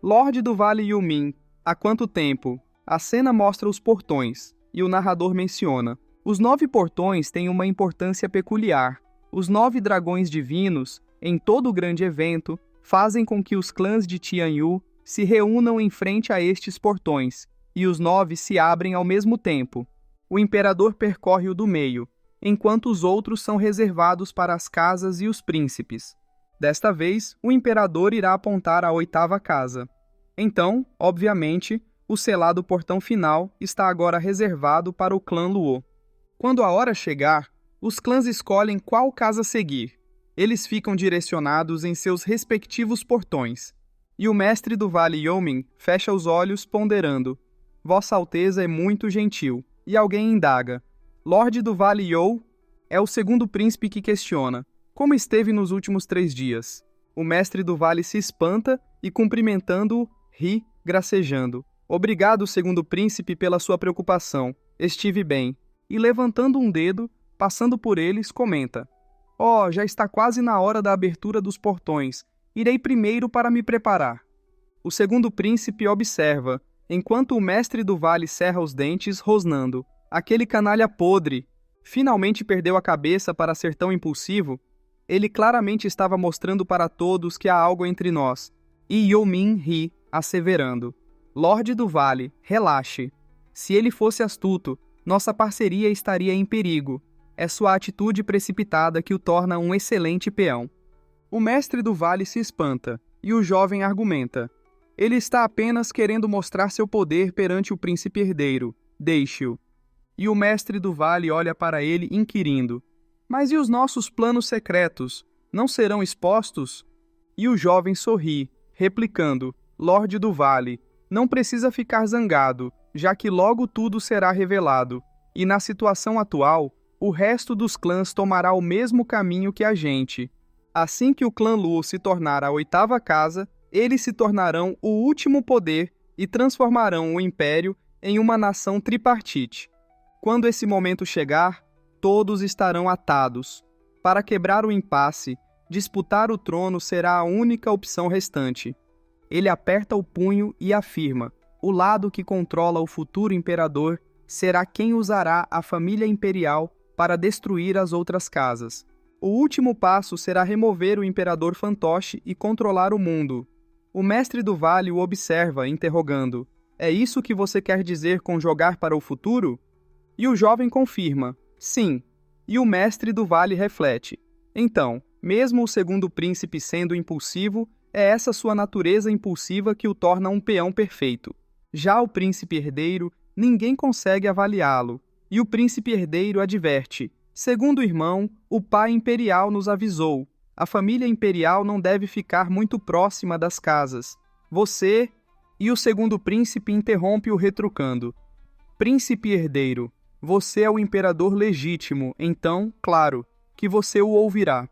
Lorde do Vale Yumin, há quanto tempo? A cena mostra os portões, e o narrador menciona: os 9 portões têm uma importância peculiar. Os 9 dragões divinos, em todo o grande evento, fazem com que os clãs de Tianyu se reúnam em frente a estes portões, e os 9 se abrem ao mesmo tempo. O imperador percorre o do meio, enquanto os outros são reservados para as casas e os príncipes. Desta vez, o imperador irá apontar a 8ª casa. Então, obviamente, o selado portão final está agora reservado para o clã Luo. Quando a hora chegar, os clãs escolhem qual casa seguir. Eles ficam direcionados em seus respectivos portões. E o mestre do Vale Yumin fecha os olhos, ponderando: Vossa Alteza é muito gentil. E alguém indaga: Lorde do Vale You? É o segundo príncipe que questiona: como esteve nos últimos 3 dias? O mestre do vale se espanta e, cumprimentando-o, ri, gracejando: obrigado, segundo príncipe, pela sua preocupação. Estive bem. E levantando um dedo, passando por eles, comenta: oh, já está quase na hora da abertura dos portões. Irei primeiro para me preparar. O segundo príncipe observa, enquanto o mestre do vale cerra os dentes, rosnando: aquele canalha podre! Finalmente perdeu a cabeça para ser tão impulsivo? Ele claramente estava mostrando para todos que há algo entre nós. E Yumin ri, asseverando: Lorde do Vale, relaxe. Se ele fosse astuto, nossa parceria estaria em perigo. É sua atitude precipitada que o torna um excelente peão. O mestre do vale se espanta, e o jovem argumenta: ele está apenas querendo mostrar seu poder perante o príncipe herdeiro. Deixe-o. E o mestre do vale olha para ele, inquirindo: mas e os nossos planos secretos? Não serão expostos? E o jovem sorri, replicando: Lorde do Vale, não precisa ficar zangado, já que logo tudo será revelado. E na situação atual, o resto dos clãs tomará o mesmo caminho que a gente. Assim que o clã Luo se tornar a 8ª casa, eles se tornarão o último poder e transformarão o império em uma nação tripartite. Quando esse momento chegar, todos estarão atados. Para quebrar o impasse, disputar o trono será a única opção restante. Ele aperta o punho e afirma: o lado que controla o futuro imperador será quem usará a família imperial para destruir as outras casas. O último passo será remover o imperador fantoche e controlar o mundo. O mestre do vale o observa, interrogando: é isso que você quer dizer com jogar para o futuro? E o jovem confirma: sim. E o mestre do vale reflete: então, mesmo o segundo príncipe sendo impulsivo, é essa sua natureza impulsiva que o torna um peão perfeito. Já o príncipe herdeiro, ninguém consegue avaliá-lo. E o príncipe herdeiro adverte: segundo o irmão, o pai imperial nos avisou. A família imperial não deve ficar muito próxima das casas. Você... E o segundo príncipe interrompe-o retrucando: príncipe herdeiro, você é o imperador legítimo, então, claro, que você o ouvirá.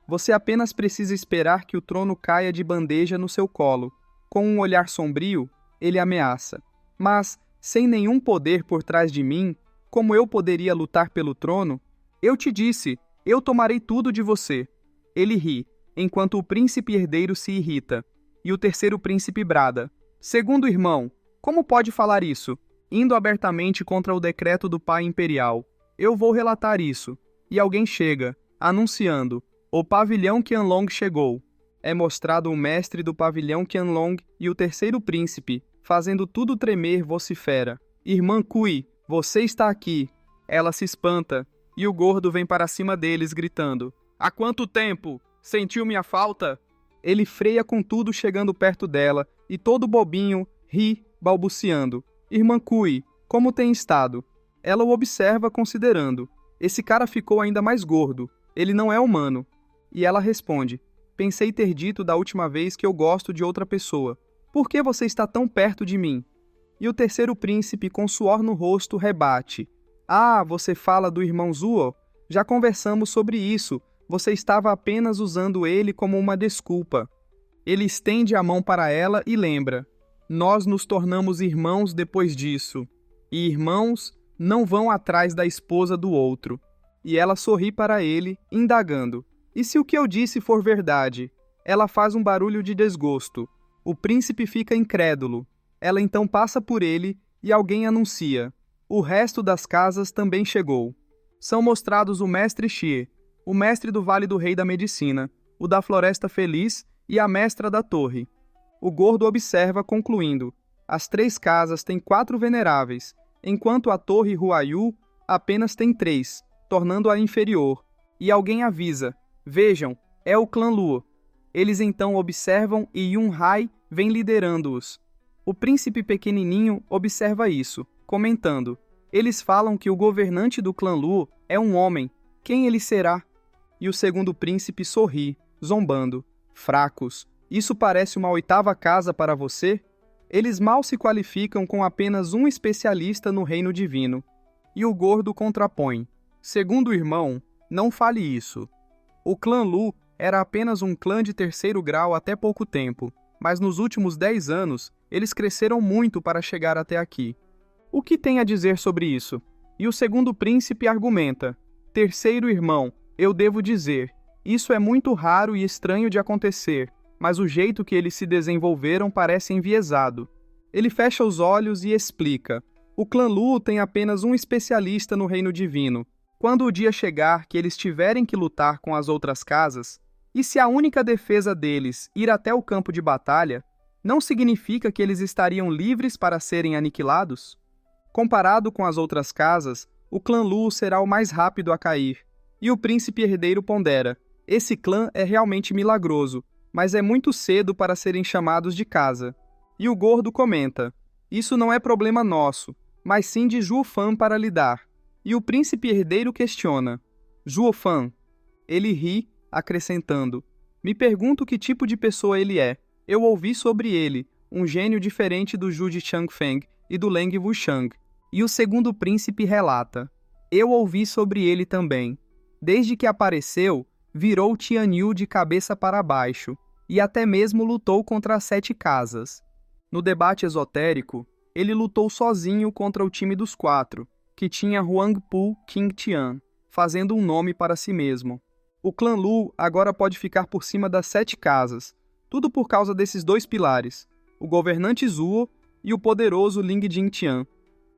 Você apenas precisa esperar que o trono caia de bandeja no seu colo. Com um olhar sombrio, ele ameaça: mas, sem nenhum poder por trás de mim, como eu poderia lutar pelo trono? Eu te disse, eu tomarei tudo de você. Ele ri, enquanto o príncipe herdeiro se irrita. E o terceiro príncipe brada: segundo irmão, como pode falar isso? Indo abertamente contra o decreto do pai imperial. Eu vou relatar isso. E alguém chega, anunciando: o pavilhão Qianlong chegou. É mostrado o mestre do pavilhão Qianlong e o terceiro príncipe, fazendo tudo tremer, vocifera: irmã Cui, você está aqui. Ela se espanta, e o gordo vem para cima deles, gritando: há quanto tempo? Sentiu minha falta? Ele freia com tudo chegando perto dela, e todo bobinho ri, balbuciando: irmã Cui, como tem estado? Ela o observa considerando: esse cara ficou ainda mais gordo, ele não é humano. E ela responde: pensei ter dito da última vez que eu gosto de outra pessoa. Por que você está tão perto de mim? E o terceiro príncipe, com suor no rosto, rebate: ah, você fala do irmão Zuo? Já conversamos sobre isso, você estava apenas usando ele como uma desculpa. Ele estende a mão para ela e lembra: nós nos tornamos irmãos depois disso. E irmãos não vão atrás da esposa do outro. E ela sorri para ele, indagando: e se o que eu disse for verdade? Ela faz um barulho de desgosto. O príncipe fica incrédulo. Ela então passa por ele e alguém anuncia: o resto das casas também chegou. São mostrados o mestre Xie, o mestre do Vale do Rei da Medicina, o da Floresta Feliz e a mestra da torre. O gordo observa, concluindo: as 3 casas têm 4 veneráveis, enquanto a torre Huayu apenas tem 3, tornando-a inferior. E alguém avisa: vejam, é o clã Luo. Eles então observam e Yun Hai vem liderando-os. O príncipe pequenininho observa isso, comentando: eles falam que o governante do clã Luo é um homem. Quem ele será? E o segundo príncipe sorri, zombando: fracos, isso parece uma 8ª casa para você? Eles mal se qualificam com apenas um especialista no reino divino. E o gordo contrapõe: segundo o irmão, não fale isso. O clã Lu era apenas um clã de 3º grau até pouco tempo, mas nos últimos 10 anos, eles cresceram muito para chegar até aqui. O que tem a dizer sobre isso? E o segundo príncipe argumenta: terceiro irmão, eu devo dizer, isso é muito raro e estranho de acontecer, mas o jeito que eles se desenvolveram parece enviesado. Ele fecha os olhos e explica: o clã Lu tem apenas um especialista no reino divino. Quando o dia chegar que eles tiverem que lutar com as outras casas, e se a única defesa deles ir até o campo de batalha, não significa que eles estariam livres para serem aniquilados? Comparado com as outras casas, o clã Lu será o mais rápido a cair. E o príncipe herdeiro pondera: esse clã é realmente milagroso, mas é muito cedo para serem chamados de casa. E o gordo comenta: isso não é problema nosso, mas sim de Zhuo Fan para lidar. E o príncipe herdeiro questiona: Zhuo Fan? Ele ri, acrescentando: me pergunto que tipo de pessoa ele é. Eu ouvi sobre ele, um gênio diferente do Zhu de Changfeng e do Leng Wushang. E o segundo príncipe relata: eu ouvi sobre ele também. Desde que apareceu, virou Tianyu de cabeça para baixo, e até mesmo lutou contra as 7 casas. No debate esotérico, ele lutou sozinho contra o time dos 4, que tinha Huangpu Qingtian, fazendo um nome para si mesmo. O clã Lu agora pode ficar por cima das 7 casas, tudo por causa desses 2 pilares, o governante Zuo e o poderoso Ling Jingtian.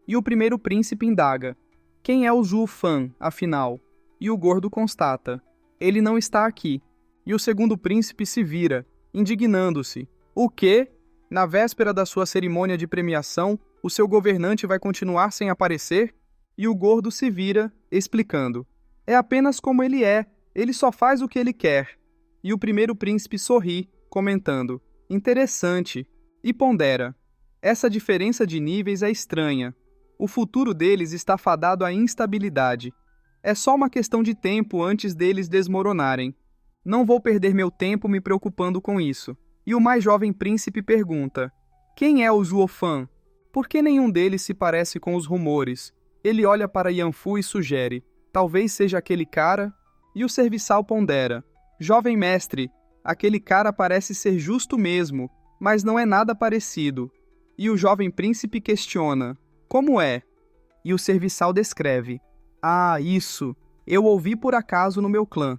E o primeiro príncipe indaga: quem é o Zhuo Fan, afinal? E o gordo constata: Ele não está aqui. E o segundo príncipe se vira, indignando-se. O quê? Na véspera da sua cerimônia de premiação, o seu governante vai continuar sem aparecer? E o gordo se vira, explicando. É apenas como ele só faz o que ele quer. E o primeiro príncipe sorri, comentando. Interessante. E pondera. Essa diferença de níveis é estranha. O futuro deles está fadado à instabilidade. É só uma questão de tempo antes deles desmoronarem. Não vou perder meu tempo me preocupando com isso. E o mais jovem príncipe pergunta: quem é o Zuofan? Por que nenhum deles se parece com os rumores? Ele olha para Yanfu e sugere: talvez seja aquele cara? E o serviçal pondera: jovem mestre, aquele cara parece ser justo mesmo, mas não é nada parecido. E o jovem príncipe questiona: como é? E o serviçal descreve: ah, isso! Eu ouvi por acaso no meu clã.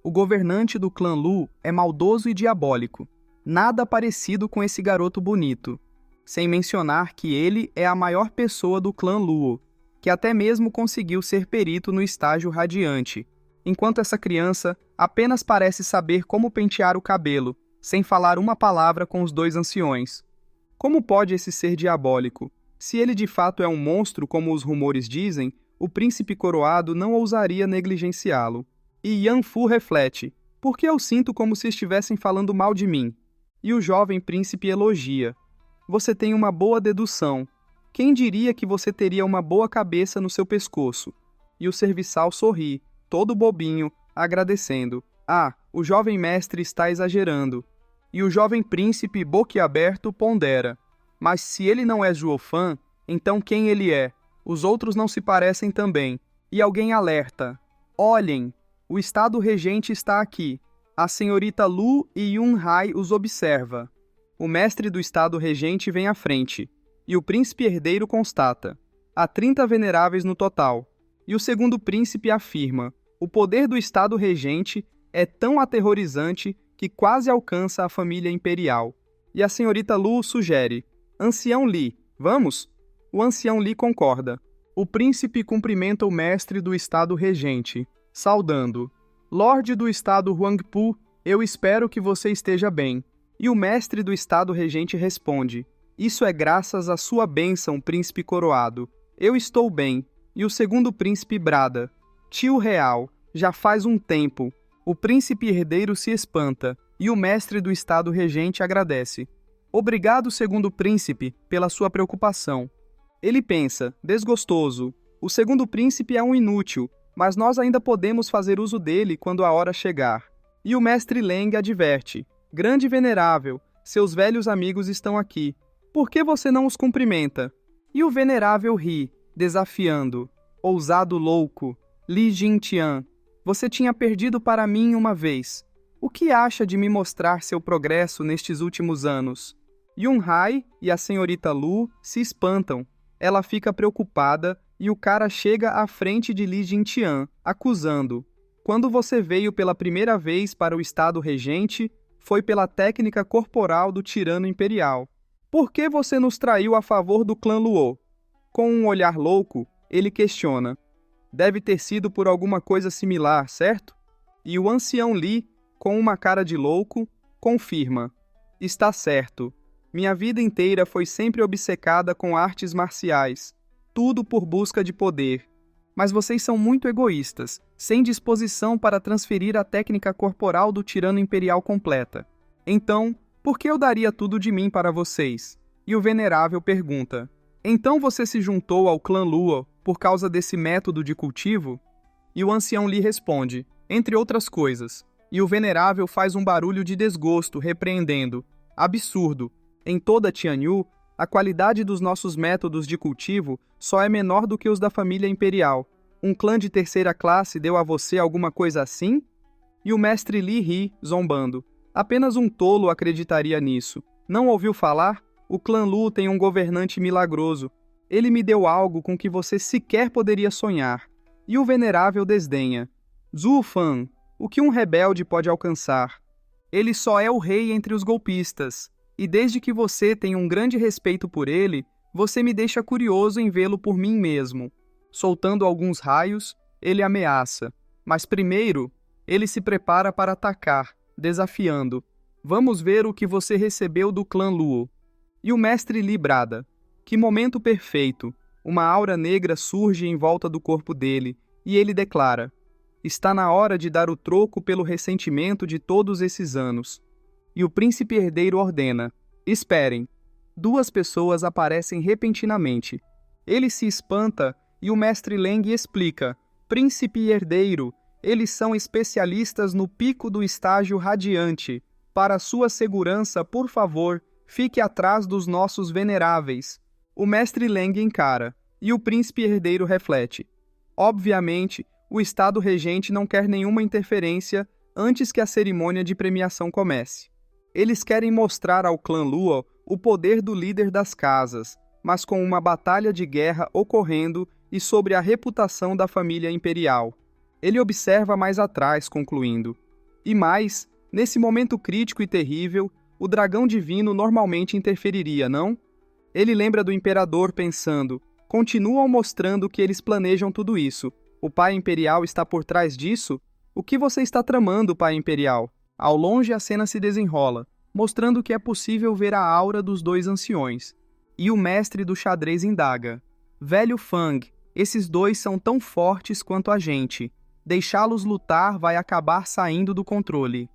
O governante do clã Lu é maldoso e diabólico. Nada parecido com esse garoto bonito. Sem mencionar que ele é a maior pessoa do clã Luo, que até mesmo conseguiu ser perito no estágio radiante, enquanto essa criança apenas parece saber como pentear o cabelo, sem falar uma palavra com os dois anciões. Como pode esse ser diabólico? Se ele de fato é um monstro, como os rumores dizem, o príncipe coroado não ousaria negligenciá-lo. E Yanfu reflete: por que eu sinto como se estivessem falando mal de mim? E o jovem príncipe elogia: você tem uma boa dedução. Quem diria que você teria uma boa cabeça no seu pescoço? E o serviçal sorri, todo bobinho, agradecendo. Ah, o jovem mestre está exagerando. E o jovem príncipe, boquiaberto, pondera. Mas se ele não é Zuofan, então quem ele é? Os outros não se parecem também. E alguém alerta: olhem, o estado regente está aqui. A senhorita Lu e Yun-hai os observa. O mestre do estado regente vem à frente, e o príncipe herdeiro constata: há 30 veneráveis no total. E o segundo príncipe afirma: o poder do estado regente é tão aterrorizante que quase alcança a família imperial. E a senhorita Lu sugere: ancião Li, vamos? O ancião Li concorda. O príncipe cumprimenta o mestre do estado regente, saudando: Lorde do estado Huangpu, eu espero que você esteja bem. E o mestre do estado regente responde: isso é graças à sua bênção, príncipe coroado. Eu estou bem. E o segundo príncipe brada: tio real, já faz um tempo. O príncipe herdeiro se espanta, e o mestre do estado regente agradece. Obrigado, segundo príncipe, pela sua preocupação. Ele pensa, desgostoso: o segundo príncipe é um inútil, mas nós ainda podemos fazer uso dele quando a hora chegar. E o mestre Leng adverte: grande venerável, seus velhos amigos estão aqui. Por que você não os cumprimenta? E o venerável ri, desafiando: ousado louco, Li Jintian, você tinha perdido para mim uma vez. O que acha de me mostrar seu progresso nestes últimos anos? Yun-hai e a senhorita Lu se espantam. Ela fica preocupada e o cara chega à frente de Li Jintian, acusando: quando você veio pela primeira vez para o estado regente, foi pela técnica corporal do tirano imperial. Por que você nos traiu a favor do clã Luo? Com um olhar louco, ele questiona: deve ter sido por alguma coisa similar, certo? E o ancião Li, com uma cara de louco, confirma: está certo. Minha vida inteira foi sempre obcecada com artes marciais, tudo por busca de poder. Mas vocês são muito egoístas, sem disposição para transferir a técnica corporal do tirano imperial completa. Então, por que eu daria tudo de mim para vocês? E o venerável pergunta: então você se juntou ao clã Luo por causa desse método de cultivo? E o ancião lhe responde: entre outras coisas. E o venerável faz um barulho de desgosto, repreendendo: absurdo! Em toda Tianyu, a qualidade dos nossos métodos de cultivo só é menor do que os da família imperial. Um clã de terceira classe deu a você alguma coisa assim? E o mestre Li ri, zombando: apenas um tolo acreditaria nisso. Não ouviu falar? O clã Lu tem um governante milagroso. Ele me deu algo com que você sequer poderia sonhar. E o venerável desdenha: Zuofan, o que um rebelde pode alcançar? Ele só é o rei entre os golpistas. E desde que você tem um grande respeito por ele, você me deixa curioso em vê-lo por mim mesmo. Soltando alguns raios, ele ameaça: mas primeiro, Ele se prepara para atacar, desafiando. Vamos ver o que você recebeu do clã Luo. E o mestre Li brada. Que momento perfeito! Uma aura negra surge em volta do corpo dele, e ele declara: está na hora de dar o troco pelo ressentimento de todos esses anos. E o príncipe herdeiro ordena: esperem. 2 pessoas aparecem repentinamente. Ele se espanta e o mestre Leng explica: príncipe e herdeiro, eles são especialistas no pico do estágio radiante. Para sua segurança, por favor, fique atrás dos nossos veneráveis. O mestre Leng encara, e o príncipe herdeiro reflete. Obviamente, o estado regente não quer nenhuma interferência antes que a cerimônia de premiação comece. Eles querem mostrar ao clã Luo o poder do líder das casas, mas com uma batalha de guerra ocorrendo e sobre a reputação da família imperial. Ele observa mais atrás, concluindo: e mais, nesse momento crítico e terrível, o dragão divino normalmente interferiria, não? Ele lembra do imperador pensando: continuam mostrando que eles planejam tudo isso. O pai imperial está por trás disso? O que você está tramando, pai imperial? Ao longe a cena se desenrola, mostrando que é possível ver a aura dos 2 anciões. E o mestre do xadrez indaga: velho Fang, esses 2 são tão fortes quanto a gente. Deixá-los lutar vai acabar saindo do controle.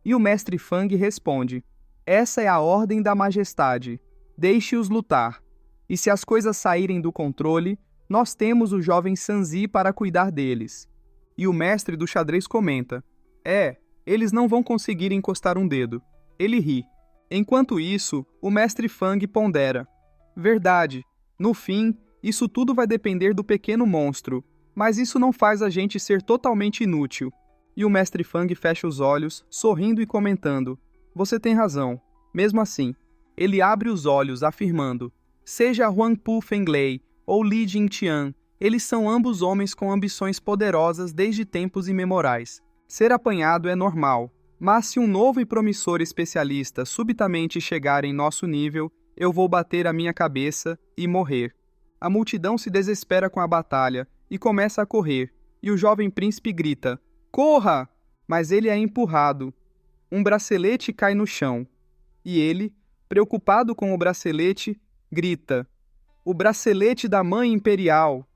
E o mestre Fang responde: essa é a ordem da majestade. Deixe-os lutar. E se as coisas saírem do controle, nós temos o jovem Sanzi para cuidar deles. E o mestre do xadrez comenta: eles não vão conseguir encostar um dedo. Ele ri. Enquanto isso, o mestre Fang pondera: verdade. No fim, isso tudo vai depender do pequeno monstro, mas isso não faz a gente ser totalmente inútil. E o mestre Fang fecha os olhos, sorrindo e comentando: você tem razão. Mesmo assim, ele abre os olhos, afirmando: seja Huangpu Fenglei ou Li Jingtian, eles são ambos homens com ambições poderosas desde tempos imemorais. Ser apanhado é normal, mas se um novo e promissor especialista subitamente chegar em nosso nível, eu vou bater a minha cabeça e morrer. A multidão se desespera com a batalha e começa a correr, e o jovem príncipe grita: corra! Mas ele é empurrado. Um bracelete cai no chão, e ele, preocupado com o bracelete, grita: o bracelete da mãe imperial!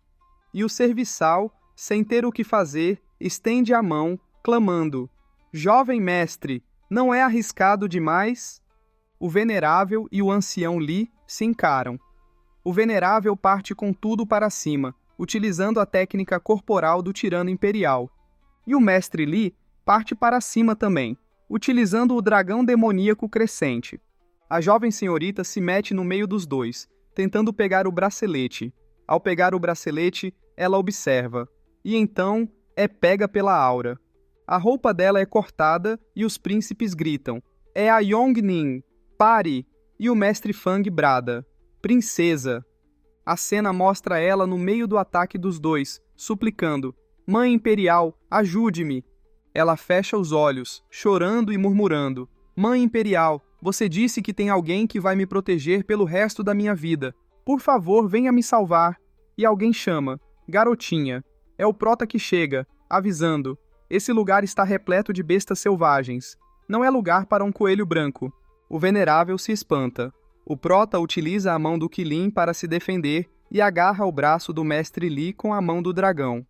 E o serviçal, sem ter o que fazer, estende a mão, clamando: jovem mestre, não é arriscado demais? O venerável e o ancião Li se encaram. O venerável parte com tudo para cima, utilizando a técnica corporal do tirano imperial. E o mestre Li parte para cima também, utilizando o dragão demoníaco crescente. A jovem senhorita se mete no meio dos 2, tentando pegar o bracelete. Ao pegar o bracelete, ela observa, e então é pega pela aura. A roupa dela é cortada e os príncipes gritam: é a Yongning! Pare! E o mestre Fang brada: princesa! A cena mostra ela no meio do ataque dos 2, suplicando: mãe imperial, ajude-me! Ela fecha os olhos, chorando e murmurando: mãe imperial, você disse que tem alguém que vai me proteger pelo resto da minha vida. Por favor, venha me salvar. E alguém chama: garotinha. É o prota que chega, avisando: esse lugar está repleto de bestas selvagens. Não é lugar para um coelho branco. O venerável se espanta. O prota utiliza a mão do Qilin para se defender e agarra o braço do mestre Li com a mão do dragão.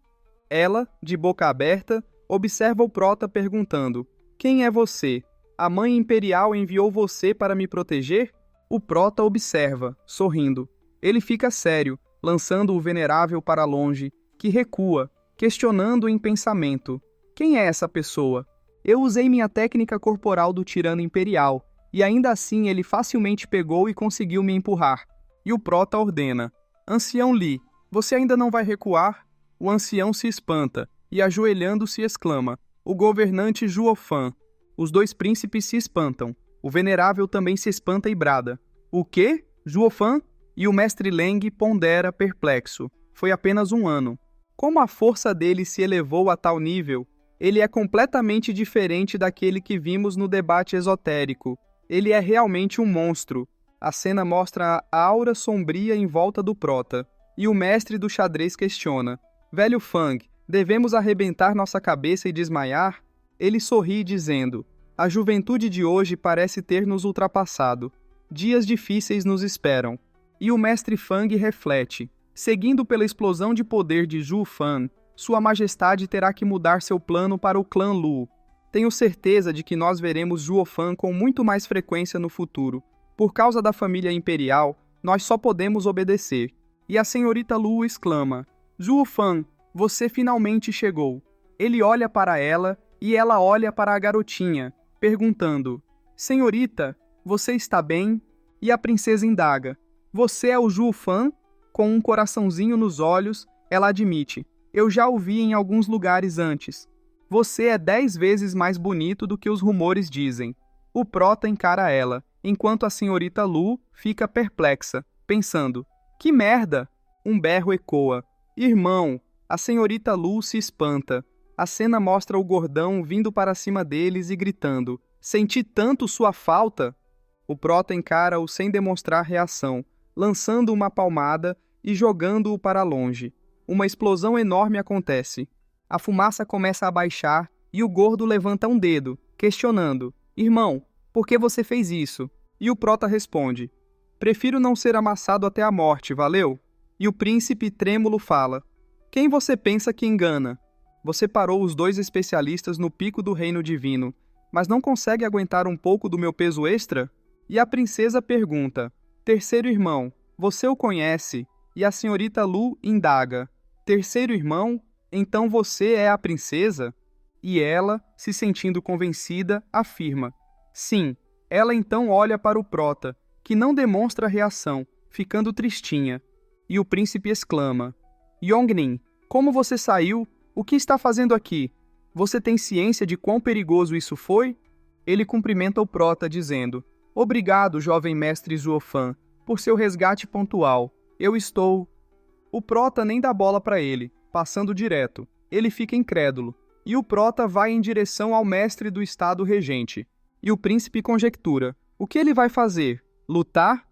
Ela, de boca aberta, observa o prota perguntando: quem é você? A mãe imperial enviou você para me proteger? O prota observa, sorrindo. Ele fica sério, lançando o venerável para longe, que recua, questionando em pensamento: quem é essa pessoa? Eu usei minha técnica corporal do tirano imperial, e ainda assim ele facilmente pegou e conseguiu me empurrar. E o prota ordena: ancião Li, você ainda não vai recuar? O ancião se espanta, e ajoelhando-se exclama: o governante Juofan. Os 2 príncipes se espantam. O venerável também se espanta e brada: o quê? Juofan? E o mestre Leng pondera perplexo: foi apenas 1 ano. Como a força dele se elevou a tal nível? Ele é completamente diferente daquele que vimos no debate esotérico. Ele é realmente um monstro. A cena mostra a aura sombria em volta do prota. E o mestre do xadrez questiona: velho Fang, devemos arrebentar nossa cabeça e desmaiar? Ele sorri dizendo: a juventude de hoje parece ter nos ultrapassado. Dias difíceis nos esperam. E o mestre Fang reflete: seguindo pela explosão de poder de Zhu Fan, Sua Majestade terá que mudar seu plano para o clã Lu. Tenho certeza de que nós veremos Zhuo Fan com muito mais frequência no futuro. Por causa da família imperial, nós só podemos obedecer. E a senhorita Lu exclama: Zhuo Fan, você finalmente chegou. Ele olha para ela e ela olha para a garotinha, perguntando: senhorita, você está bem? E a princesa indaga: você é o Zhuo Fan? Com um coraçãozinho nos olhos, ela admite: eu já o vi em alguns lugares antes. Você é 10 vezes mais bonito do que os rumores dizem. O prota encara ela, enquanto a senhorita Lu fica perplexa, pensando: que merda! Um berro ecoa: irmão! A senhorita Lu se espanta. A cena mostra o gordão vindo para cima deles e gritando: senti tanto sua falta! O prota encara-o sem demonstrar reação, lançando uma palmada e jogando-o para longe. Uma explosão enorme acontece. A fumaça começa a baixar e o gordo levanta um dedo, questionando: irmão, por que você fez isso? E o prota responde: prefiro não ser amassado até a morte, valeu? E o príncipe trêmulo fala: quem você pensa que engana? Você parou os 2 especialistas no pico do reino divino, mas não consegue aguentar um pouco do meu peso extra? E a princesa pergunta: terceiro irmão, você o conhece? E a senhorita Lu indaga: terceiro irmão? Então você é a princesa? E ela, se sentindo convencida, afirma: sim. Ela então olha para o prota, que não demonstra reação, ficando tristinha. E o príncipe exclama: Yongnin, como você saiu? O que está fazendo aqui? Você tem ciência de quão perigoso isso foi? Ele cumprimenta o prota, dizendo: obrigado, jovem mestre Zhuo Fan, por seu resgate pontual. Eu estou... O prota nem dá bola para ele, passando direto. Ele fica incrédulo. E o prota vai em direção ao mestre do estado regente. E o príncipe conjectura: o que ele vai fazer? Lutar?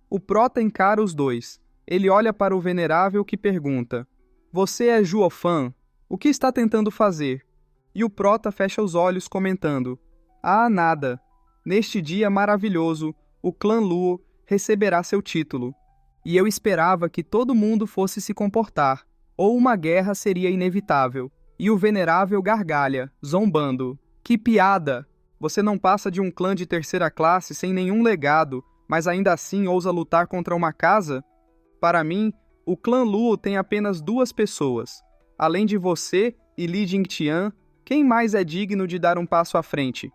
O prota encara os 2. Ele olha para o venerável que pergunta: você é Zhuo Fan? O que está tentando fazer? E o prota fecha os olhos comentando: ah, nada. Neste dia maravilhoso, o clã Luo receberá seu título. E eu esperava que todo mundo fosse se comportar, ou uma guerra seria inevitável. E o venerável gargalha, zombando: que piada! Você não passa de um clã de 3ª classe sem nenhum legado, mas ainda assim ousa lutar contra uma casa? Para mim, o clã Luo tem apenas 2 pessoas. Além de você e Li Jingtian, quem mais é digno de dar um passo à frente?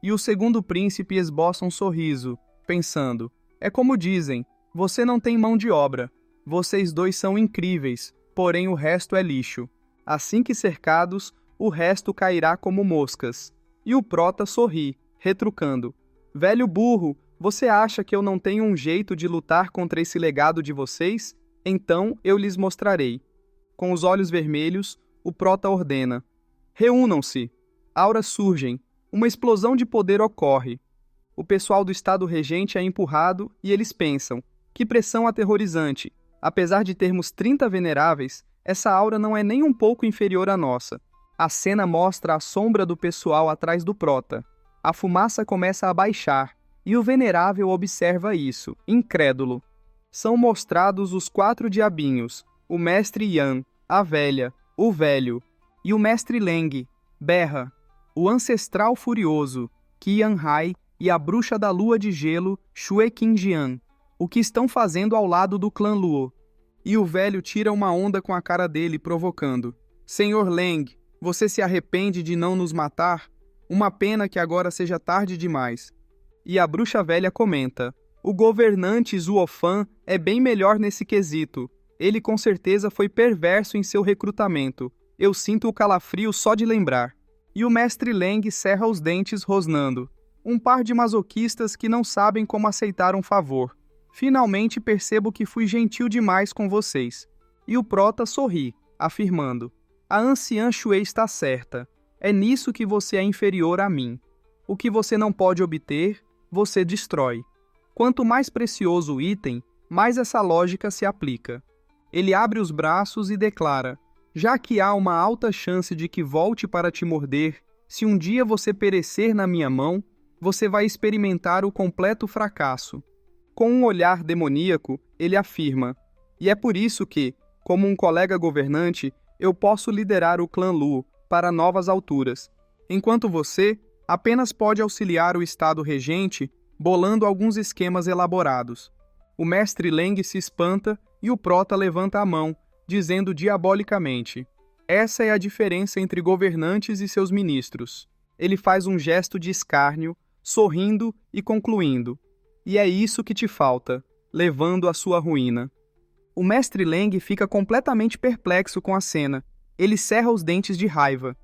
E o segundo príncipe esboça um sorriso, pensando: é como dizem, você não tem mão de obra. Vocês 2 são incríveis, porém o resto é lixo. Assim que cercados, o resto cairá como moscas. E o prota sorri, retrucando: velho burro, você acha que eu não tenho um jeito de lutar contra esse legado de vocês? Então eu lhes mostrarei. Com os olhos vermelhos, o prota ordena: reúnam-se. Auras surgem. Uma explosão de poder ocorre. O pessoal do estado regente é empurrado e eles pensam: que pressão aterrorizante. Apesar de termos 30 veneráveis, essa aura não é nem um pouco inferior à nossa. A cena mostra a sombra do pessoal atrás do prota. A fumaça começa a baixar, e o venerável observa isso, incrédulo. São mostrados os 4 diabinhos, o mestre Yan, a velha, o velho, e o mestre Leng, berra, o ancestral furioso, Qian Hai, e a bruxa da lua de gelo, Xue Qingjian, o que estão fazendo ao lado do clã Luo. E o velho tira uma onda com a cara dele, provocando: Senhor Leng, você se arrepende de não nos matar? Uma pena que agora seja tarde demais. E a bruxa velha comenta: o governante Zhuo Fan é bem melhor nesse quesito. Ele com certeza foi perverso em seu recrutamento. Eu sinto o calafrio só de lembrar. E o mestre Leng cerra os dentes rosnando: um par de masoquistas que não sabem como aceitar um favor. Finalmente percebo que fui gentil demais com vocês. E o prota sorri, afirmando: a anciã Xue está certa. É nisso que você é inferior a mim. O que você não pode obter, você destrói. Quanto mais precioso o item, mais essa lógica se aplica. Ele abre os braços e declara: já que há uma alta chance de que volte para te morder, Se um dia você perecer na minha mão, você vai experimentar o completo fracasso. Com um olhar demoníaco, ele afirma, e é por isso que, como um colega governante, eu posso liderar o clã Luo para novas alturas, enquanto você apenas pode auxiliar o Estado regente bolando alguns esquemas elaborados. O mestre Leng se espanta e o prota levanta a mão, dizendo diabolicamente, essa é a diferença entre governantes e seus ministros. Ele faz um gesto de escárnio, sorrindo e concluindo, e é isso que te falta, levando à sua ruína. O mestre Leng fica completamente perplexo com a cena. Ele cerra os dentes de raiva.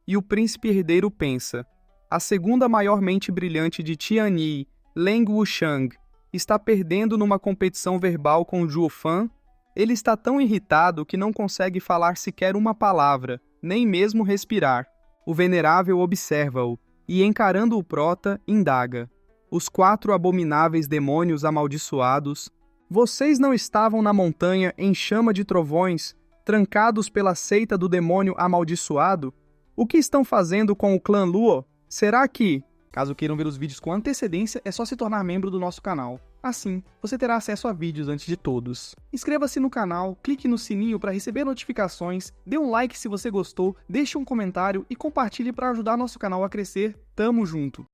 E o príncipe herdeiro pensa, a segunda maior mente brilhante de Tianyi, Leng Wushang, está perdendo numa competição verbal com Zhuo Fan? Ele está tão irritado que não consegue falar sequer uma palavra, nem mesmo respirar. O venerável observa-o e, encarando o prota, indaga. Os 4 abomináveis demônios amaldiçoados, vocês não estavam na montanha em chama de trovões, trancados pela seita do demônio amaldiçoado? O que estão fazendo com o clã Luo? Será que... Caso queiram ver os vídeos com antecedência, é só se tornar membro do nosso canal. Assim, você terá acesso a vídeos antes de todos. Inscreva-se no canal, clique no sininho para receber notificações, dê um like se você gostou, deixe um comentário e compartilhe para ajudar nosso canal a crescer. Tamo junto!